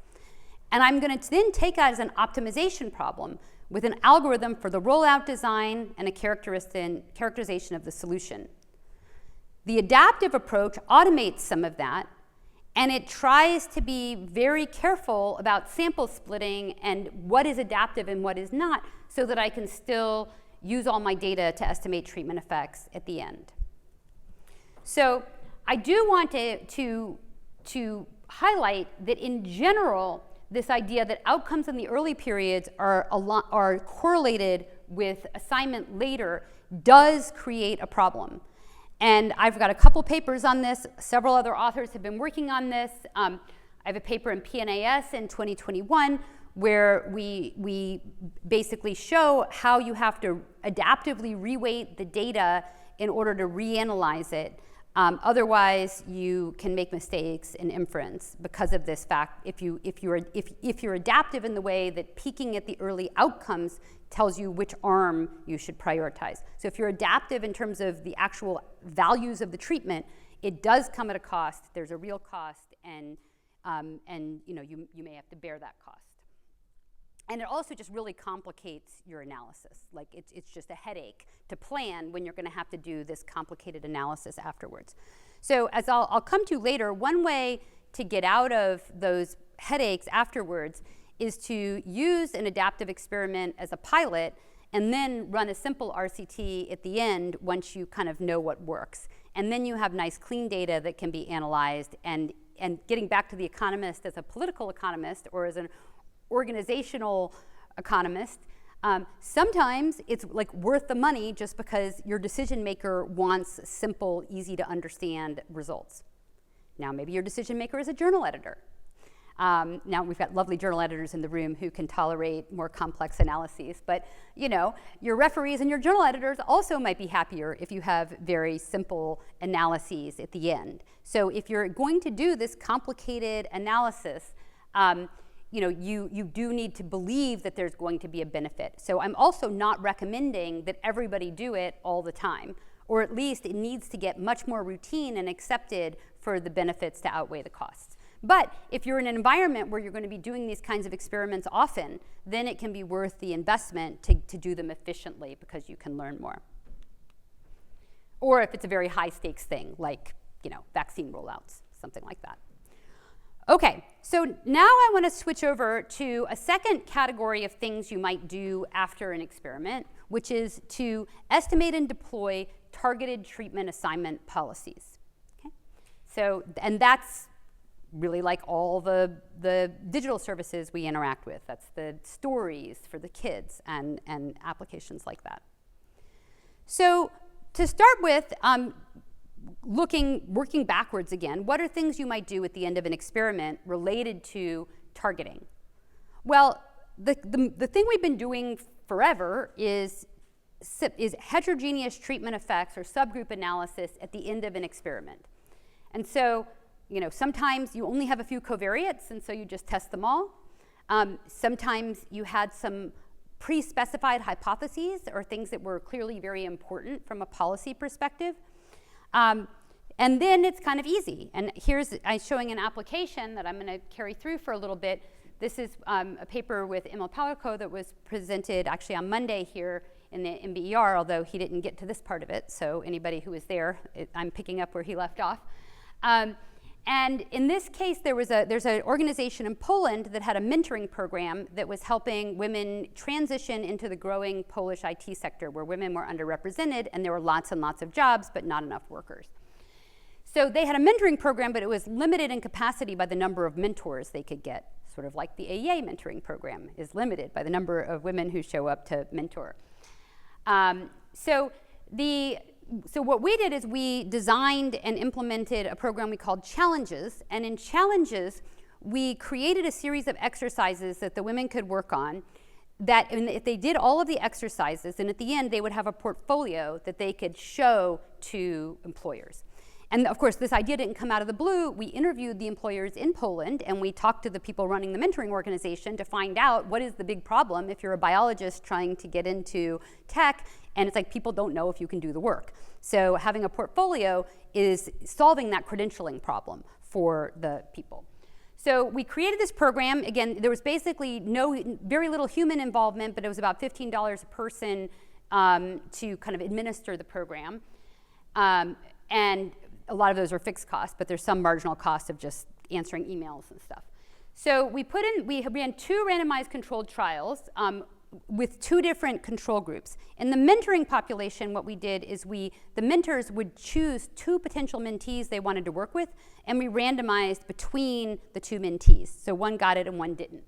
And I'm going to then take that as an optimization problem with an algorithm for the rollout design and a characterization of the solution. The adaptive approach automates some of that, and it tries to be very careful about sample splitting and what is adaptive and what is not, so that I can still use all my data to estimate treatment effects at the end. So I do want to highlight that in general, this idea that outcomes in the early periods are correlated with assignment later does create a problem. And I've got a couple papers on this. Several other authors have been working on this. I have a paper in PNAS in 2021 where we basically show how you have to adaptively reweight the data in order to reanalyze it. Otherwise, you can make mistakes in inference because of this fact. If you're adaptive in the way that peaking at the early outcomes tells you which arm you should prioritize. So if you're adaptive in terms of the actual values of the treatment, it does come at a cost. There's a real cost, and you may have to bear that cost. And it also just really complicates your analysis. Like it's just a headache to plan when you're going to have to do this complicated analysis afterwards. So as I'll come to later, one way to get out of those headaches afterwards is to use an adaptive experiment as a pilot and then run a simple RCT at the end once you kind of know what works. And then you have nice clean data that can be analyzed, and getting back to the economist as a political economist or as an organizational economist, sometimes it's like worth the money just because your decision maker wants simple, easy to understand results. Now maybe your decision maker is a journal editor. Now we've got lovely journal editors in the room who can tolerate more complex analyses, but your referees and your journal editors also might be happier if you have very simple analyses at the end. So if you're going to do this complicated analysis, you do need to believe that there's going to be a benefit. So I'm also not recommending that everybody do it all the time, or at least it needs to get much more routine and accepted for the benefits to outweigh the costs. But if you're in an environment where you're going to be doing these kinds of experiments often, then it can be worth the investment to do them efficiently because you can learn more. Or if it's a very high stakes thing, like vaccine rollouts, something like that. Okay, so now I want to switch over to a second category of things you might do after an experiment, which is to estimate and deploy targeted treatment assignment policies. Okay? So, and that's really like all the digital services we interact with. That's the stories for the kids and applications like that. So to start with, working backwards again, what are things you might do at the end of an experiment related to targeting? Well, the thing we've been doing forever is heterogeneous treatment effects or subgroup analysis at the end of an experiment. And so, sometimes you only have a few covariates, and so you just test them all. Sometimes you had some pre-specified hypotheses or things that were clearly very important from a policy perspective. And then it's kind of easy. And I'm showing an application that I'm going to carry through for a little bit. This is a paper with Emil Pallerco that was presented actually on Monday here in the NBER, although he didn't get to this part of it. So anybody who was there, I'm picking up where he left off. And in this case, there's an organization in Poland that had a mentoring program that was helping women transition into the growing Polish IT sector, where women were underrepresented and there were lots and lots of jobs, but not enough workers. So they had a mentoring program, but it was limited in capacity by the number of mentors they could get, sort of like the AEA mentoring program is limited by the number of women who show up to mentor. So what we did is we designed and implemented a program we called Challenges, and in Challenges, we created a series of exercises that the women could work on, that if they did all of the exercises, and at the end, they would have a portfolio that they could show to employers. And of course, this idea didn't come out of the blue. We interviewed the employers in Poland, and we talked to the people running the mentoring organization to find out what is the big problem if you're a biologist trying to get into tech, and it's like people don't know if you can do the work. So having a portfolio is solving that credentialing problem for the people. So we created this program. Again, there was basically very little human involvement, but it was about $15 a person to kind of administer the program. And a lot of those are fixed costs, but there's some marginal cost of just answering emails and stuff. So we ran 2 randomized controlled trials with 2 different control groups. In the mentoring population, what we did is the mentors would choose 2 potential mentees they wanted to work with, and we randomized between the 2 mentees. So one got it and one didn't.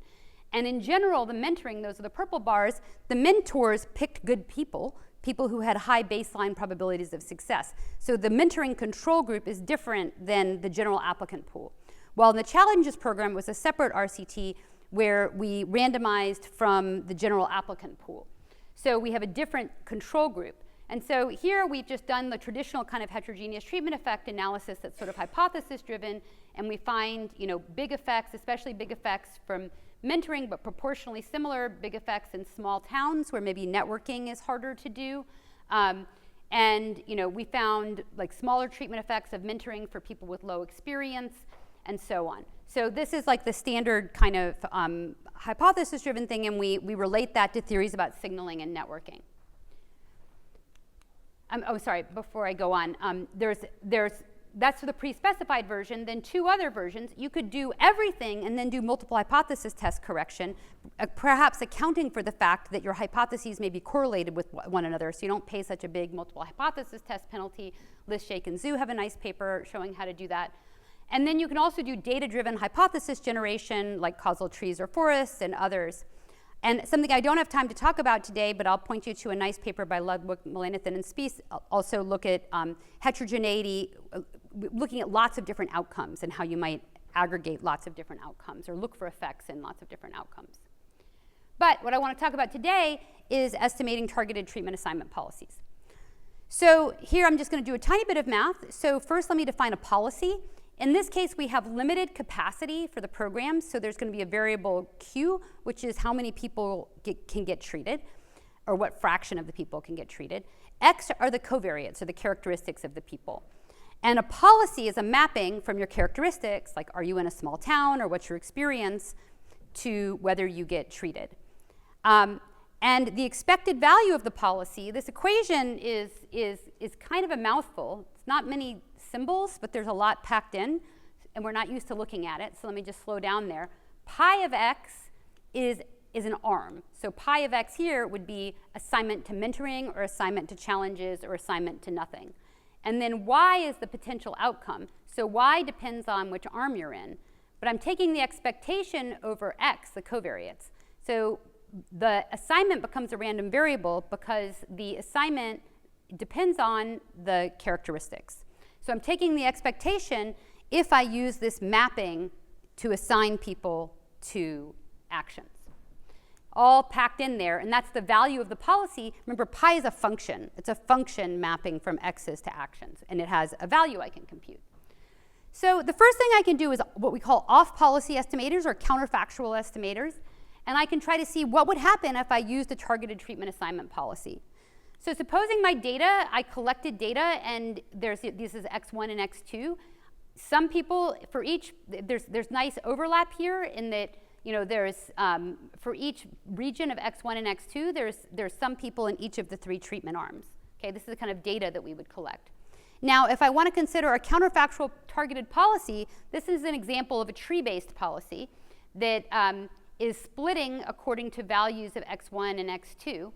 And in general, the mentoring, those are the purple bars, the mentors picked good people who had high baseline probabilities of success. So the mentoring control group is different than the general applicant pool. While in the Challenges program was a separate RCT where we randomized from the general applicant pool. So we have a different control group. And so here we've just done the traditional kind of heterogeneous treatment effect analysis that's sort of hypothesis driven, and we find big effects, especially big effects from mentoring, but proportionally similar big effects in small towns where maybe networking is harder to do. And we found like smaller treatment effects of mentoring for people with low experience and so on. So this is like the standard kind of hypothesis-driven thing, and we relate that to theories about signaling and networking. Before I go on, that's for the pre-specified version. Then 2 other versions, you could do everything and then do multiple hypothesis test correction, perhaps accounting for the fact that your hypotheses may be correlated with one another, so you don't pay such a big multiple hypothesis test penalty. Liz, Shake, and Zhu have a nice paper showing how to do that. And then you can also do data-driven hypothesis generation, like causal trees or forests and others. And something I don't have time to talk about today, but I'll point you to a nice paper by Ludwig, Mulanathan, and Spies, also look at heterogeneity, looking at lots of different outcomes and how you might aggregate lots of different outcomes or look for effects in lots of different outcomes. But what I want to talk about today is estimating targeted treatment assignment policies. So here I'm just going to do a tiny bit of math. So first let me define a policy. In this case, we have limited capacity for the program, so there's going to be a variable Q, which is how many people can get treated, or what fraction of the people can get treated. X are the covariates, or the characteristics of the people. And a policy is a mapping from your characteristics, like are you in a small town, or what's your experience, to whether you get treated. And the expected value of the policy, this equation is kind of a mouthful. It's not many symbols, but there's a lot packed in. and we're not used to looking at it, so let me just slow down there. Pi of x is an arm. So pi of x here would be assignment to mentoring or assignment to challenges or assignment to nothing. And then y is the potential outcome. So y depends on which arm you're in. But I'm taking the expectation over x, the covariates. So the assignment becomes a random variable because the assignment depends on the characteristics. So I'm taking the expectation if I use this mapping to assign people to actions. All packed in there, and that's the value of the policy. Remember, pi is a function. It's a function mapping from x's to actions, and it has a value I can compute. So the first thing I can do is what we call off-policy estimators or counterfactual estimators, and I can try to see what would happen if I used a targeted treatment assignment policy. So supposing my data, I collected data, and this is x1 and x2. Some people, for each, there's nice overlap here in that, you know, there's, for each region of x1 and x2, there's some people in each of the 3 treatment arms. Okay, this is the kind of data that we would collect. Now, if I want to consider a counterfactual targeted policy, this is an example of a tree-based policy that is splitting according to values of x1 and x2.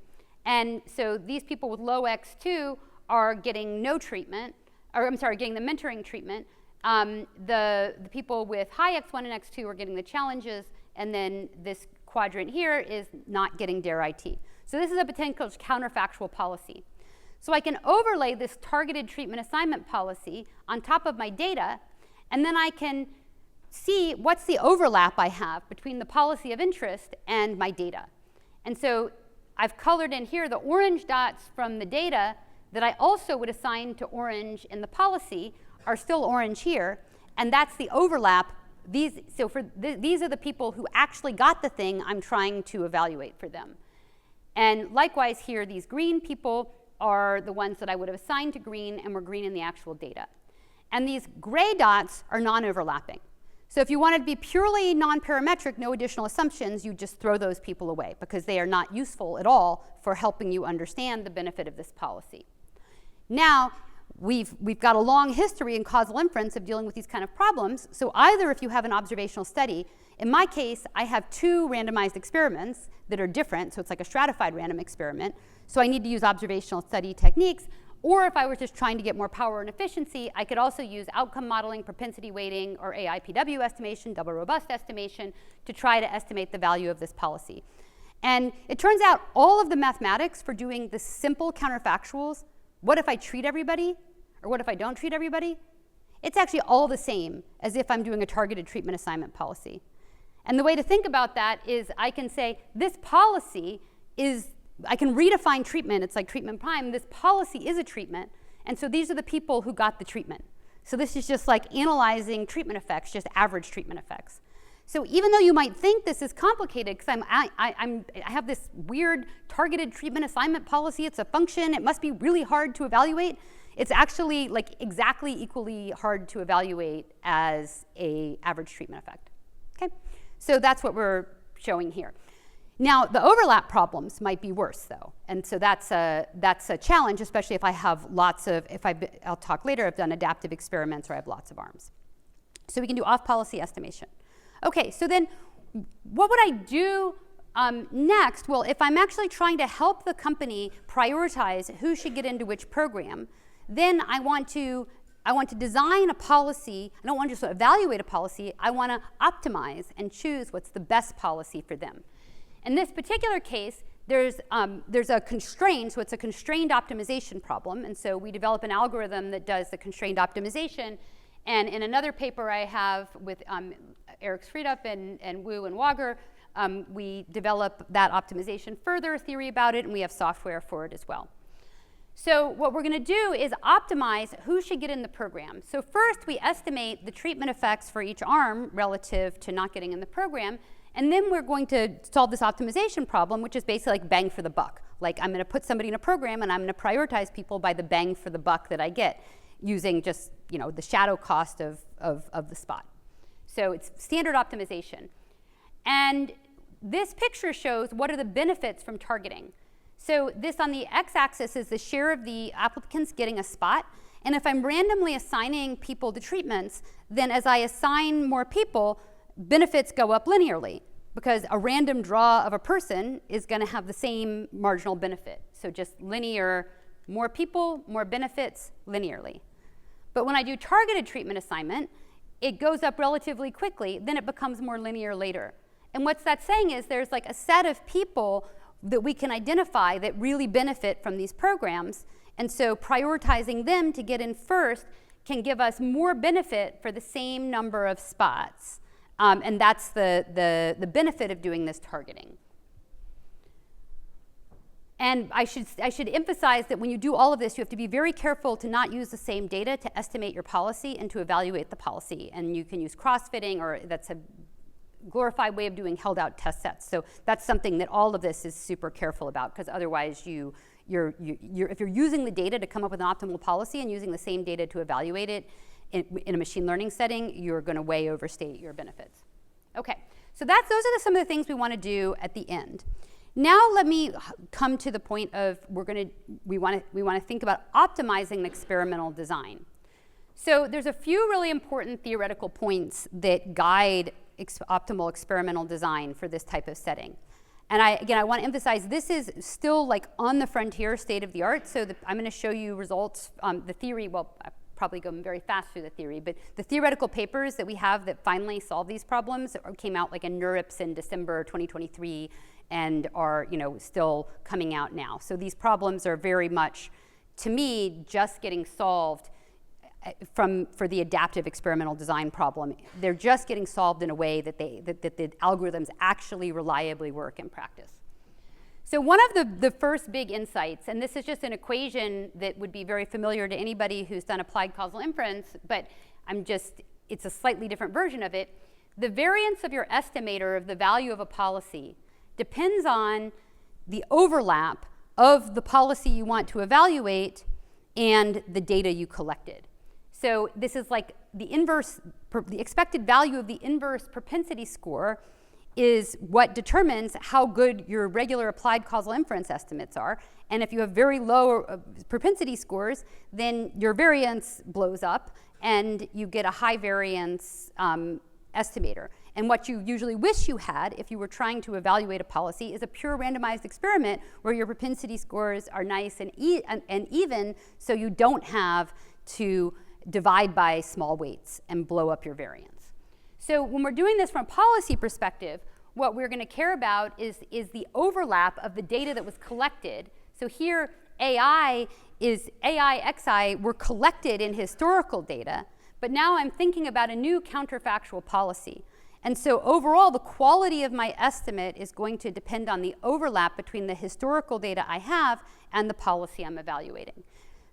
And so these people with low x2 are getting no treatment, or I'm sorry, getting the mentoring treatment. The people with high x1 and x2 are getting the challenges, and then this quadrant here is not getting DARE IT. So this is a potential counterfactual policy. So I can overlay this targeted treatment assignment policy on top of my data, and then I can see what's the overlap I have between the policy of interest and my data. And so I've colored in here the orange dots from the data that I also would assign to orange in the policy are still orange here, and that's the overlap. These are the people who actually got the thing I'm trying to evaluate for them. And likewise here, these green people are the ones that I would have assigned to green and were green in the actual data. And these gray dots are non-overlapping. So if you wanted to be purely non-parametric, no additional assumptions, you just throw those people away because they are not useful at all for helping you understand the benefit of this policy. Now, we've got a long history in causal inference of dealing with these kind of problems. So either if you have an observational study, in my case, I have 2 randomized experiments that are different, so it's like a stratified random experiment. So I need to use observational study techniques. Or if I were just trying to get more power and efficiency, I could also use outcome modeling, propensity weighting, or AIPW estimation, double robust estimation, to try to estimate the value of this policy. And it turns out all of the mathematics for doing the simple counterfactuals, what if I treat everybody, or what if I don't treat everybody? It's actually all the same as if I'm doing a targeted treatment assignment policy. And the way to think about that is I can say this policy is, I can redefine treatment. It's like treatment prime. This policy is a treatment. And so these are the people who got the treatment. So this is just like analyzing treatment effects, just average treatment effects. So even though you might think this is complicated, because I have this weird targeted treatment assignment policy, it's a function, it must be really hard to evaluate. It's actually like exactly equally hard to evaluate as an average treatment effect. Okay? So that's what we're showing here. Now, the overlap problems might be worse, though. And so that's a challenge, especially if I have lots of, I'll talk later, I've done adaptive experiments or I have lots of arms. So we can do off-policy estimation. Okay, so then what would I do next? Well, if I'm actually trying to help the company prioritize who should get into which program, then I want to design a policy. I don't want to just evaluate a policy. I want to optimize and choose what's the best policy for them. In this particular case, there's a constraint, so it's a constrained optimization problem. And so we develop an algorithm that does the constrained optimization. And in another paper I have with Eric Friedup and Wu and Wager, we develop that optimization further, theory about it, and we have software for it as well. So what we're going to do is optimize who should get in the program. So first, we estimate the treatment effects for each arm relative to not getting in the program. And then we're going to solve this optimization problem, which is basically like bang for the buck. Like I'm going to put somebody in a program, and I'm going to prioritize people by the bang for the buck that I get using just, you know, the shadow cost of the spot. So it's standard optimization. And this picture shows what are the benefits from targeting. So this on the x-axis is the share of the applicants getting a spot, And if I'm randomly assigning people to treatments, then as I assign more people, benefits go up linearly, because a random draw of a person is going to have the same marginal benefit. So just linear, more people, more benefits, linearly. But when I do targeted treatment assignment, it goes up relatively quickly, then it becomes more linear later. And what's that saying is there's like a set of people that we can identify that really benefit from these programs, and so prioritizing them to get in first can give us more benefit for the same number of spots. And that's the benefit of doing this targeting. And I should emphasize that when you do all of this, you have to be very careful to not use the same data to estimate your policy and to evaluate the policy. And you can use cross-fitting, or that's a glorified way of doing held-out test sets. So that's something that all of this is super careful about, because otherwise if you're using the data to come up with an optimal policy and using the same data to evaluate it in a machine learning setting, you're going to way overstate your benefits. Okay, so those are some of the things we want to do at the end. Now let me come to the point of we want to think about optimizing an experimental design. So there's a few really important theoretical points that guide optimal experimental design for this type of setting. And I want to emphasize this is still like on the frontier, state of the art. So I'm going to show you results. The theory, well, I probably go very fast through the theory, but the theoretical papers that we have that finally solve these problems came out like in NeurIPS in December 2023 and are still coming out now. So these problems are very much, to me, just getting solved for the adaptive experimental design problem. They're just getting solved in a way that the algorithms actually reliably work in practice. So one of the first big insights, and this is just an equation that would be very familiar to anybody who's done applied causal inference, but it's a slightly different version of it. The variance of your estimator of the value of a policy depends on the overlap of the policy you want to evaluate and the data you collected. So this is like the expected value of the inverse propensity score is what determines how good your regular applied causal inference estimates are. And if you have very low propensity scores, then your variance blows up and you get a high variance estimator. And what you usually wish you had if you were trying to evaluate a policy is a pure randomized experiment where your propensity scores are nice and even, so you don't have to divide by small weights and blow up your variance. So when we're doing this from a policy perspective, what we're going to care about is the overlap of the data that was collected. So here AI, XI were collected in historical data, but now I'm thinking about a new counterfactual policy. And so overall, the quality of my estimate is going to depend on the overlap between the historical data I have and the policy I'm evaluating.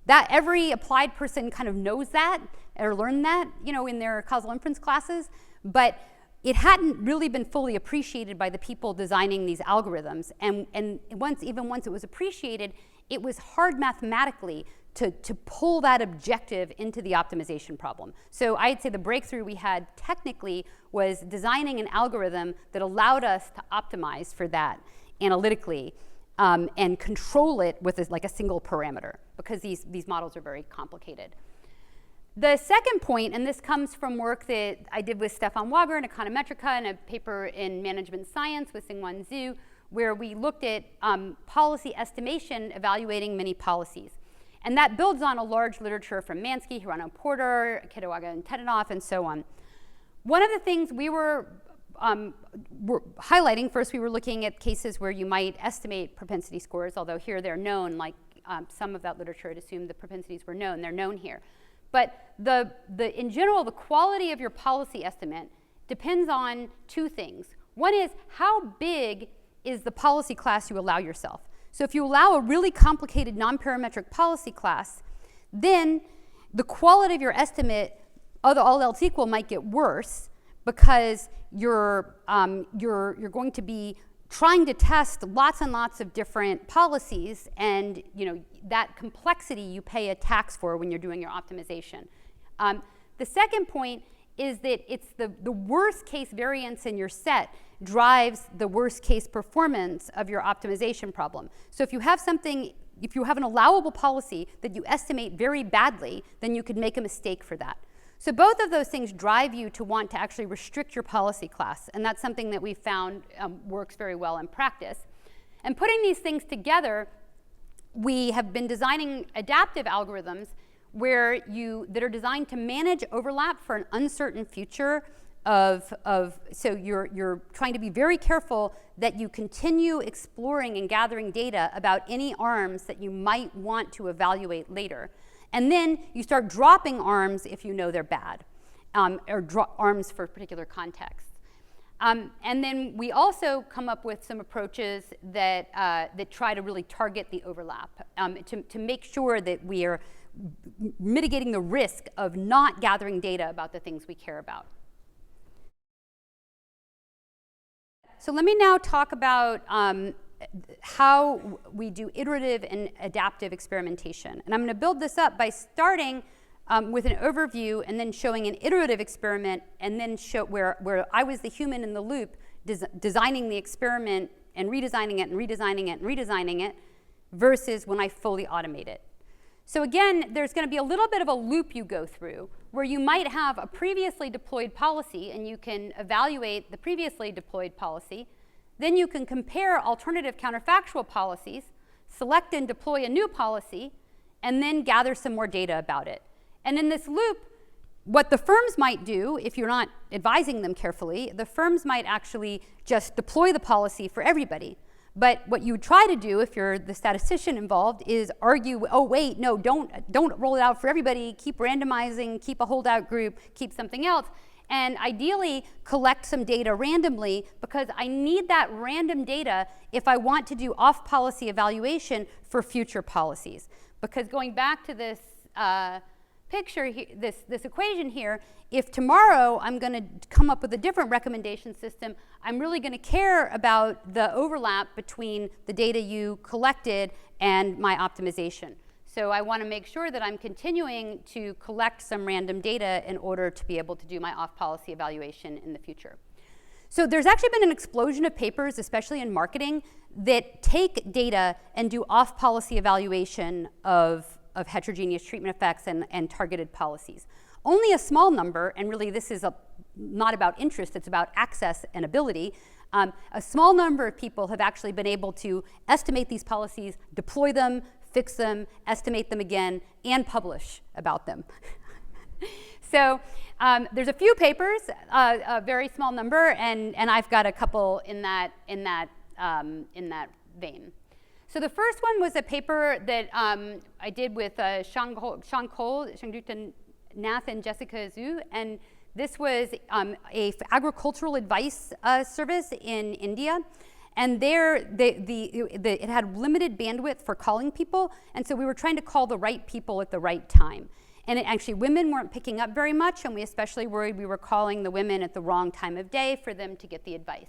That every applied person kind of knows that or learned that, in their causal inference classes, but it hadn't really been fully appreciated by the people designing these algorithms. And even once it was appreciated, it was hard mathematically to pull that objective into the optimization problem. So I'd say the breakthrough we had technically was designing an algorithm that allowed us to optimize for that analytically and control it with like a single parameter, because these models are very complicated. The second point, and this comes from work that I did with Stefan Wager in Econometrica and a paper in Management Science with Seung-Hwan Zhu, where we looked at policy estimation evaluating many policies. And that builds on a large literature from Mansky, Hirano Porter, Kitawaga and Tedanoff, and so on. One of the things we were highlighting, first we were looking at cases where you might estimate propensity scores, although here they're known, like some of that literature had assumed the propensities were known, they're known here. But in general, the quality of your policy estimate depends on two things. One is how big is the policy class you allow yourself. So if you allow a really complicated non-parametric policy class, then the quality of your estimate, all else equal, might get worse because you're going to be trying to test lots and lots of different policies, and that complexity you pay a tax for when you're doing your optimization. The second point is that it's the worst case variance in your set drives the worst case performance of your optimization problem. So if you have something, if you have an allowable policy that you estimate very badly, then you could make a mistake for that. So both of those things drive you to want to actually restrict your policy class, and that's something that we found works very well in practice. And putting these things together, we have been designing adaptive algorithms that are designed to manage overlap for an uncertain future so you're trying to be very careful that you continue exploring and gathering data about any arms that you might want to evaluate later. And then you start dropping arms if you know they're bad, or arms for particular contexts. And then we also come up with some approaches that try to really target the overlap to make sure that we are mitigating the risk of not gathering data about the things we care about. So let me now talk about how we do iterative and adaptive experimentation. And I'm going to build this up by starting with an overview and then showing an iterative experiment, and then show where I was the human in the loop designing the experiment and redesigning it and redesigning it and redesigning it, versus when I fully automate it. So again, there's going to be a little bit of a loop you go through where you might have a previously deployed policy and you can evaluate the previously deployed policy. Then you can compare alternative counterfactual policies, select and deploy a new policy, and then gather some more data about it. And in this loop, what the firms might do, if you're not advising them carefully, the firms might actually just deploy the policy for everybody. But what you try to do, if you're the statistician involved, is argue, oh wait, no, don't roll it out for everybody, keep randomizing, keep a holdout group, keep something else, and ideally collect some data randomly, because I need that random data if I want to do off-policy evaluation for future policies. Because going back to this picture, this equation here, if tomorrow I'm going to come up with a different recommendation system, I'm really going to care about the overlap between the data you collected and my optimization. So I want to make sure that I'm continuing to collect some random data in order to be able to do my off-policy evaluation in the future. So there's actually been an explosion of papers, especially in marketing, that take data and do off-policy evaluation of heterogeneous treatment effects and targeted policies. Only a small number, and really this is not about interest, it's about access and ability. A small number of people have actually been able to estimate these policies, deploy them, fix them, estimate them again, and publish about them. So there's a few papers, a very small number, and I've got a couple in that vein. So the first one was a paper that I did with Sean Cole, Shangdukta Nath, and Jessica Zhu, and this was a agricultural advice service in India. And there, it had limited bandwidth for calling people, and so we were trying to call the right people at the right time. And actually, women weren't picking up very much, and we especially worried we were calling the women at the wrong time of day for them to get the advice.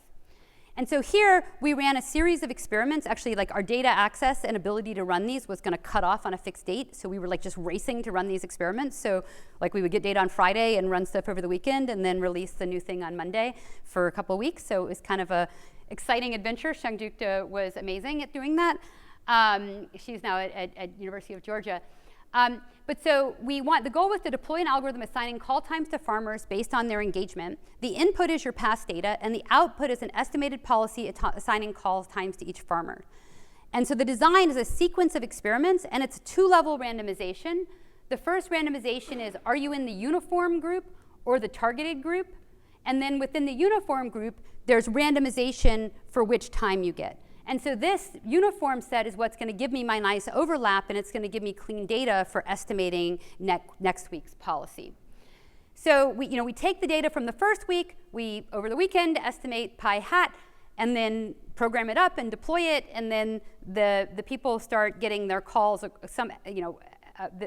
And so here, we ran a series of experiments. Actually, like our data access and ability to run these was going to cut off on a fixed date, so we were like just racing to run these experiments. So like we would get data on Friday and run stuff over the weekend, and then release the new thing on Monday for a couple of weeks. So it was kind of a exciting adventure. Shangdukta was amazing at doing that. She's now at University of Georgia. But so the goal was to deploy an algorithm assigning call times to farmers based on their engagement. The input is your past data, and the output is an estimated policy assigning call times to each farmer. And so the design is a sequence of experiments, and it's a two-level randomization. The first randomization is, are you in the uniform group or the targeted group? And then within the uniform group, there's randomization for which time you get. And so this uniform set is what's going to give me my nice overlap, and it's going to give me clean data for estimating next week's policy. So we take the data from the first week, we, over the weekend, estimate pi hat, and then program it up and deploy it, and then the people start getting their calls,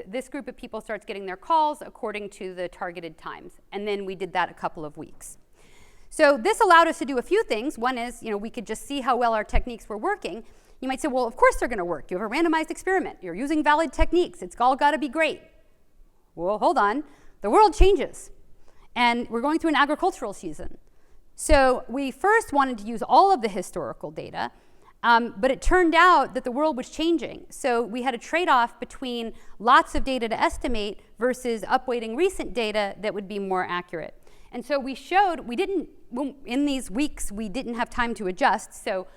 this group of people starts getting their calls according to the targeted times. And then we did that a couple of weeks. So this allowed us to do a few things. One is, we could just see how well our techniques were working. You might say, well, of course they're going to work. You have a randomized experiment. You're using valid techniques. It's all got to be great. Well, hold on. The world changes. and we're going through an agricultural season. So we first wanted to use all of the historical data, but it turned out that the world was changing. So we had a trade-off between lots of data to estimate versus upweighting recent data that would be more accurate. And so we showed, in these weeks, we didn't have time to adjust, so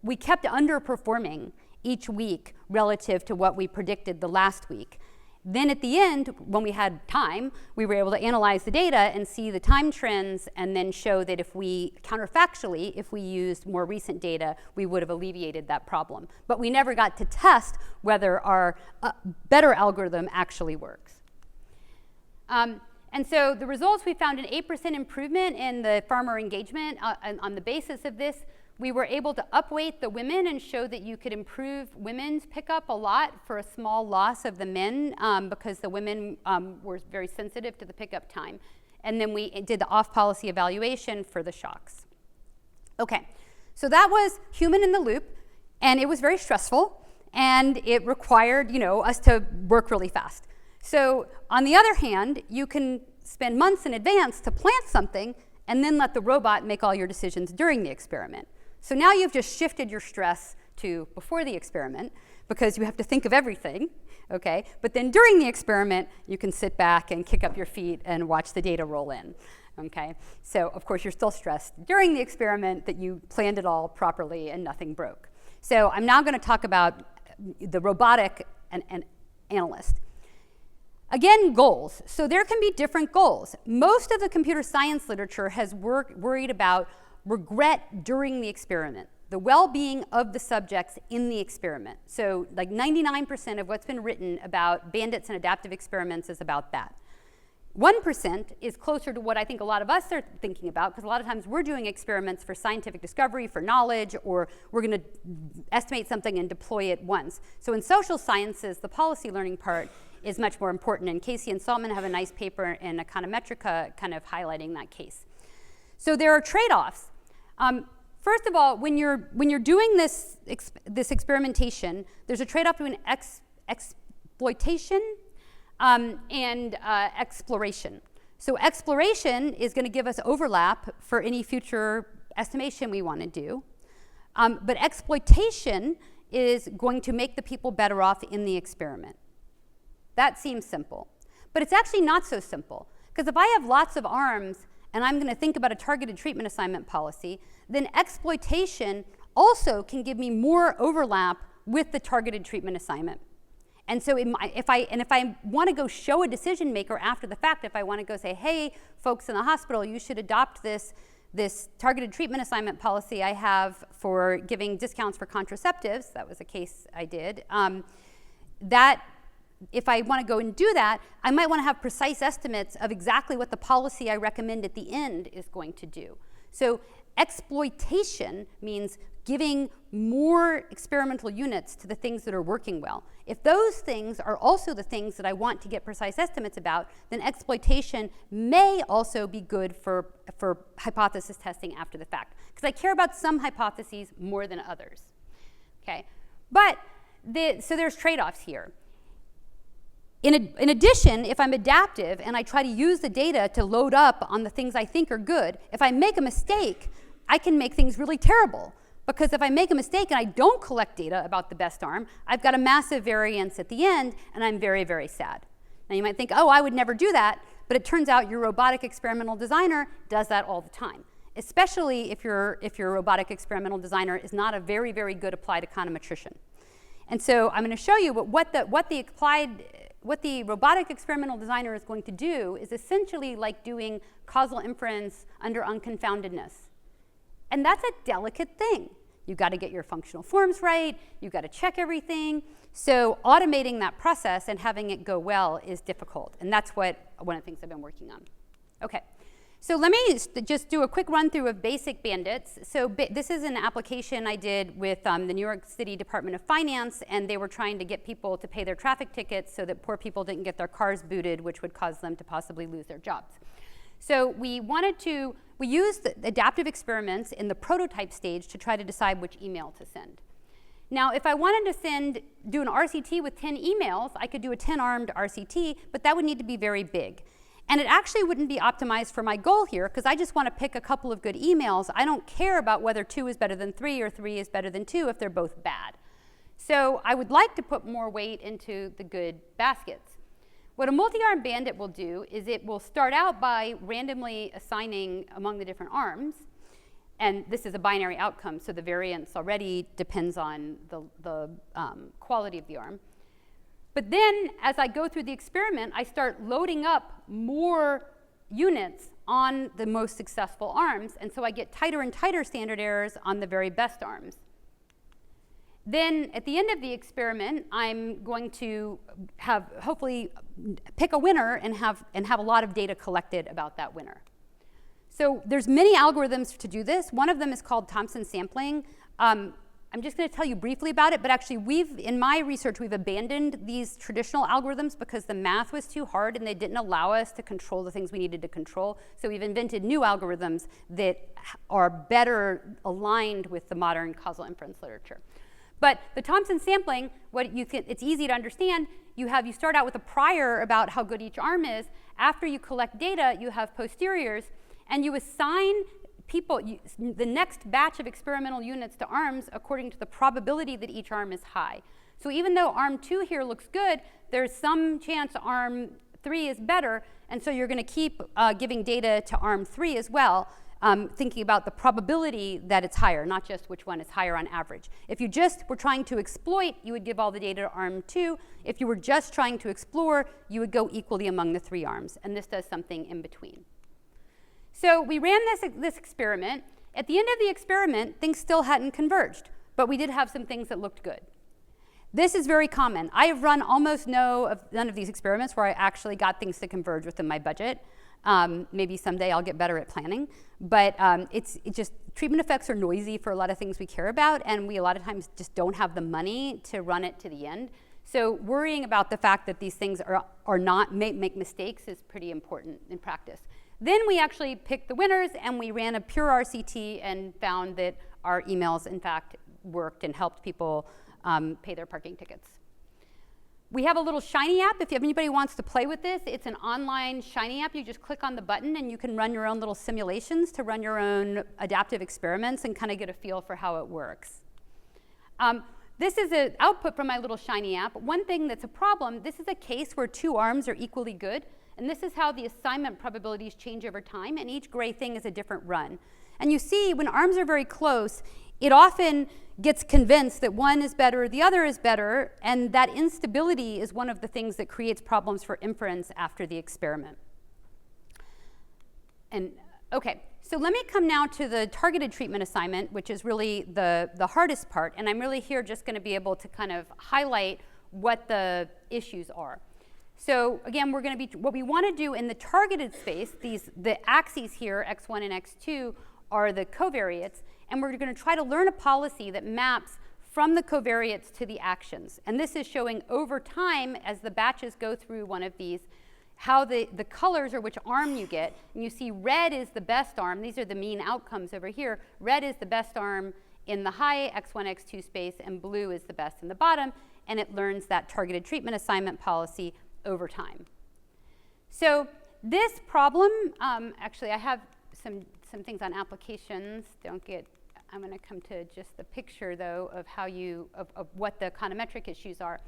we kept underperforming each week relative to what we predicted the last week. Then at the end, when we had time, we were able to analyze the data and see the time trends and then show that if we, counterfactually, if we used more recent data, we would have alleviated that problem. But we never got to test whether our better algorithm actually works. And so the results, we found an 8% improvement in the farmer engagement. On the basis of this, we were able to upweight the women and show that you could improve women's pickup a lot for a small loss of the men because the women were very sensitive to the pickup time. And then we did the off-policy evaluation for the shocks. Okay, so that was human in the loop, and it was very stressful, and it required, us to work really fast. So on the other hand, you can spend months in advance to plant something and then let the robot make all your decisions during the experiment. So now you've just shifted your stress to before the experiment because you have to think of everything, okay? But then during the experiment, you can sit back and kick up your feet and watch the data roll in, okay? So of course you're still stressed during the experiment that you planned it all properly and nothing broke. So I'm now gonna talk about the robotic and analyst. Again, goals. So there can be different goals. Most of the computer science literature has worried about regret during the experiment, the well-being of the subjects in the experiment. So like 99% of what's been written about bandits and adaptive experiments is about that. 1% is closer to what I think a lot of us are thinking about, because a lot of times we're doing experiments for scientific discovery, for knowledge, or we're going to estimate something and deploy it once. So in social sciences, the policy learning part is much more important, and Casey and Saltman have a nice paper in Econometrica kind of highlighting that case. So there are trade-offs. First of all, when you're doing this experimentation, there's a trade-off between exploitation and exploration. So exploration is going to give us overlap for any future estimation we want to do, but exploitation is going to make the people better off in the experiment. That seems simple, but it's actually not so simple, because if I have lots of arms and I'm going to think about a targeted treatment assignment policy, then exploitation also can give me more overlap with the targeted treatment assignment. And so if I want to go show a decision maker after the fact, if I want to go say, hey, folks in the hospital, you should adopt this targeted treatment assignment policy I have for giving discounts for contraceptives, that was a case I did, if I want to go and do that, I might want to have precise estimates of exactly what the policy I recommend at the end is going to do. So exploitation means giving more experimental units to the things that are working well. If those things are also the things that I want to get precise estimates about, then exploitation may also be good for hypothesis testing after the fact, because I care about some hypotheses more than others. Okay, but so there's trade-offs here. In addition, if I'm adaptive and I try to use the data to load up on the things I think are good, if I make a mistake, I can make things really terrible. Because if I make a mistake and I don't collect data about the best arm, I've got a massive variance at the end, and I'm very, very sad. Now you might think, oh, I would never do that, but it turns out your robotic experimental designer does that all the time, especially if your robotic experimental designer is not a very, very good applied econometrician. And so I'm going to show you what the robotic experimental designer is going to do is essentially like doing causal inference under unconfoundedness. And that's a delicate thing. You've got to get your functional forms right. You've got to check everything. So automating that process and having it go well is difficult. And that's one of the things I've been working on. Okay. So let me just do a quick run through of basic bandits. So this is an application I did with the New York City Department of Finance, and they were trying to get people to pay their traffic tickets so that poor people didn't get their cars booted, which would cause them to possibly lose their jobs. So we used the adaptive experiments in the prototype stage to try to decide which email to send. Now, if I wanted to do an RCT with 10 emails, I could do a 10-armed RCT, but that would need to be very big. And it actually wouldn't be optimized for my goal here, because I just want to pick a couple of good emails. I don't care about whether 2 is better than 3 or 3 is better than 2 if they're both bad. So I would like to put more weight into the good baskets. What a multi-arm bandit will do is it will start out by randomly assigning among the different arms. And this is a binary outcome, so the variance already depends on the quality of the arm. But then, as I go through the experiment, I start loading up more units on the most successful arms, and so I get tighter and tighter standard errors on the very best arms. Then, at the end of the experiment, I'm going to have, hopefully, pick a winner and have a lot of data collected about that winner. So there's many algorithms to do this. One of them is called Thompson sampling. I'm just going to tell you briefly about it, but actually in my research, we've abandoned these traditional algorithms because the math was too hard and they didn't allow us to control the things we needed to control. So we've invented new algorithms that are better aligned with the modern causal inference literature. But the Thompson sampling, it's easy to understand. You start out with a prior about how good each arm is. After you collect data, you have posteriors, and you assign the next batch of experimental units to arms according to the probability that each arm is high. So even though arm 2 here looks good, there's some chance arm 3 is better, and so you're going to keep giving data to arm 3 as well, thinking about the probability that it's higher, not just which one is higher on average. If you just were trying to exploit, you would give all the data to arm 2. If you were just trying to explore, you would go equally among the 3 arms, and this does something in between. So we ran this experiment. At the end of the experiment, things still hadn't converged, but we did have some things that looked good. This is very common. I have run almost none of these experiments where I actually got things to converge within my budget. Maybe someday I'll get better at planning, but it's just treatment effects are noisy for a lot of things we care about, and we a lot of times just don't have the money to run it to the end. So worrying about the fact that these things make mistakes is pretty important in practice. Then we actually picked the winners, and we ran a pure RCT and found that our emails, in fact, worked and helped people pay their parking tickets. We have a little Shiny app. If anybody wants to play with this, it's an online Shiny app. You just click on the button, and you can run your own little simulations to run your own adaptive experiments and kind of get a feel for how it works. This is an output from my little Shiny app. One thing that's a problem, this is a case where 2 arms are equally good. And this is how the assignment probabilities change over time, and each gray thing is a different run. And you see, when arms are very close, it often gets convinced that one is better, the other is better, and that instability is one of the things that creates problems for inference after the experiment. And okay, so let me come now to the targeted treatment assignment, which is really the hardest part, and I'm really here just going to be able to kind of highlight what the issues are. So again, what we want to do in the targeted space, the axes here, x1 and x2, are the covariates, and we're going to try to learn a policy that maps from the covariates to the actions. And this is showing over time, as the batches go through one of these, how the colors are which arm you get. And you see red is the best arm. These are the mean outcomes over here. Red is the best arm in the high x1, x2 space, and blue is the best in the bottom. And it learns that targeted treatment assignment policy over time. So this problem, actually I have some things on applications. I'm going to come to just the picture though of how of what the econometric issues are.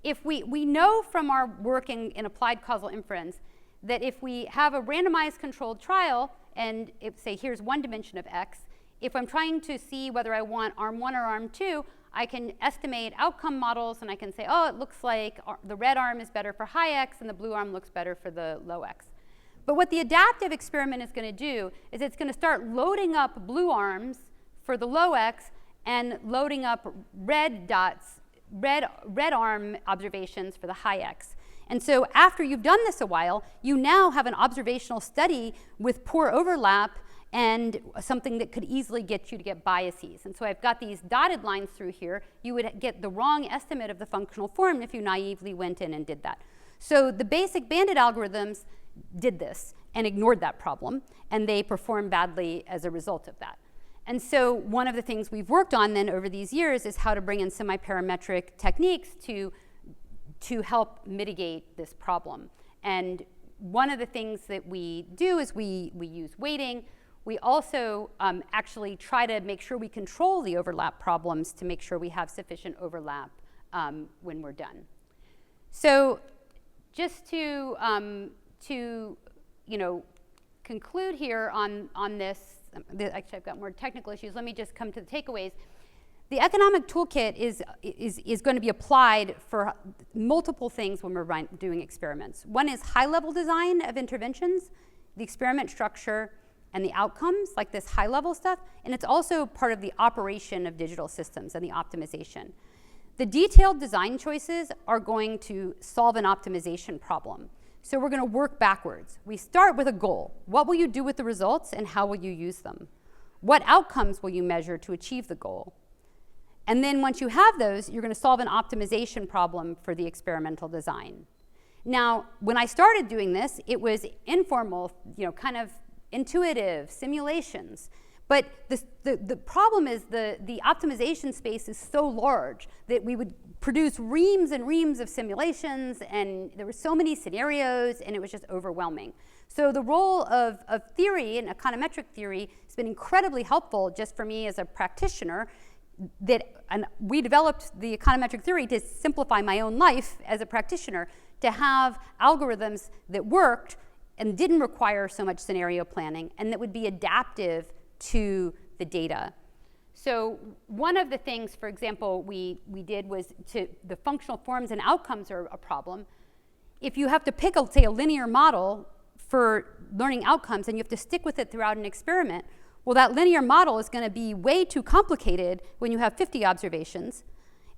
If we know from our work in applied causal inference that if we have a randomized controlled trial and say here's one dimension of x, if I'm trying to see whether I want arm 1 or arm 2, I can estimate outcome models, and I can say, oh, it looks like the red arm is better for high x, and the blue arm looks better for the low x. But what the adaptive experiment is going to do is it's going to start loading up blue arms for the low x and loading up red arm observations for the high x. And so after you've done this a while, you now have an observational study with poor overlap and something that could easily get you to get biases. And so I've got these dotted lines through here. You would get the wrong estimate of the functional form if you naively went in and did that. So the basic Bandit algorithms did this and ignored that problem, and they performed badly as a result of that. And so one of the things we've worked on then over these years is how to bring in semi-parametric techniques to help mitigate this problem. And one of the things that we do is we use weighting. We also actually try to make sure we control the overlap problems to make sure we have sufficient overlap when we're done. So just to conclude here on this, actually I've got more technical issues. Let me just come to the takeaways. The economic toolkit is going to be applied for multiple things when we're doing experiments. One is high-level design of interventions, the experiment structure, and the outcomes, like this high-level stuff, and it's also part of the operation of digital systems and the optimization. The detailed design choices are going to solve an optimization problem. So we're going to work backwards. We start with a goal. What will you do with the results, and how will you use them? What outcomes will you measure to achieve the goal? And then once you have those, you're going to solve an optimization problem for the experimental design. Now, when I started doing this, it was informal, kind of intuitive simulations. But the problem is the optimization space is so large that we would produce reams and reams of simulations, and there were so many scenarios, and it was just overwhelming. So the role of theory and econometric theory has been incredibly helpful just for me as a practitioner. And we developed the econometric theory to simplify my own life as a practitioner, to have algorithms that worked and didn't require so much scenario planning, and that would be adaptive to the data. So one of the things, for example, we did was the functional forms and outcomes are a problem. If you have to pick, say, a linear model for learning outcomes, and you have to stick with it throughout an experiment, well, that linear model is going to be way too complicated when you have 50 observations,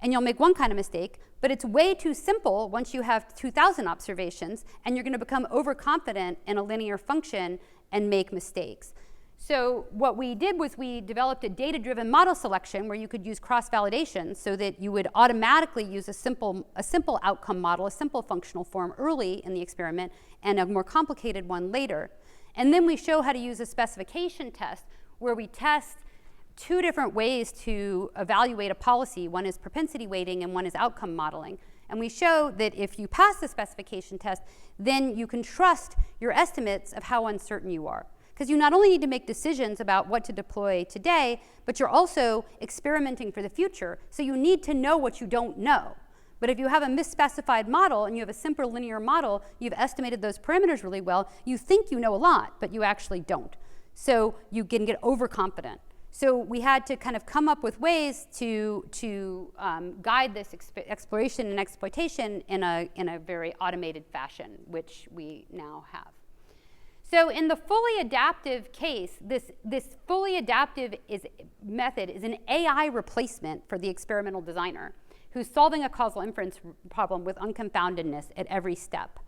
and you'll make one kind of mistake, but it's way too simple once you have 2,000 observations, and you're going to become overconfident in a linear function and make mistakes. So what we did was we developed a data-driven model selection where you could use cross-validation so that you would automatically use a simple outcome model, a simple functional form early in the experiment, and a more complicated one later. And then we show how to use a specification test where we test two different ways to evaluate a policy. One is propensity weighting and one is outcome modeling. And we show that if you pass the specification test, then you can trust your estimates of how uncertain you are. Because you not only need to make decisions about what to deploy today, but you're also experimenting for the future. So you need to know what you don't know. But if you have a misspecified model and you have a simple linear model, you've estimated those parameters really well, you think you know a lot, but you actually don't. So you can get overconfident. So we had to kind of come up with ways to guide this exploration and exploitation in a very automated fashion, which we now have. So in the fully adaptive case, this fully adaptive method is an AI replacement for the experimental designer who's solving a causal inference problem with unconfoundedness at every step.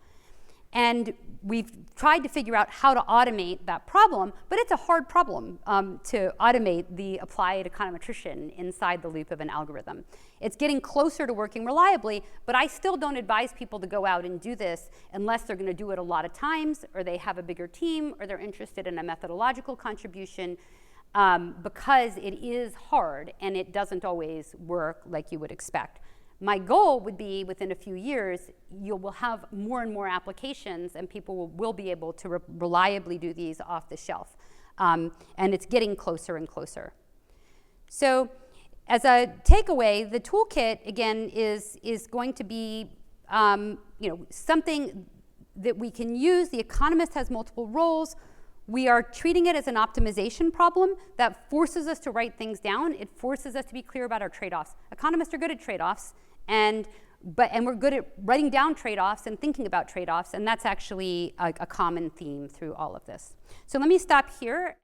And we've tried to figure out how to automate that problem, but it's a hard problem to automate the applied econometrician inside the loop of an algorithm. It's getting closer to working reliably, but I still don't advise people to go out and do this unless they're going to do it a lot of times, or they have a bigger team, or they're interested in a methodological contribution, because it is hard and it doesn't always work like you would expect. My goal would be within a few years, you will have more and more applications and people will be able to reliably do these off the shelf. And it's getting closer and closer. So as a takeaway, the toolkit, again, is going to be something that we can use. The economist has multiple roles. We are treating it as an optimization problem that forces us to write things down. It forces us to be clear about our trade-offs. Economists are good at trade-offs, and we're good at writing down trade-offs and thinking about trade-offs, and that's actually a common theme through all of this. So let me stop here.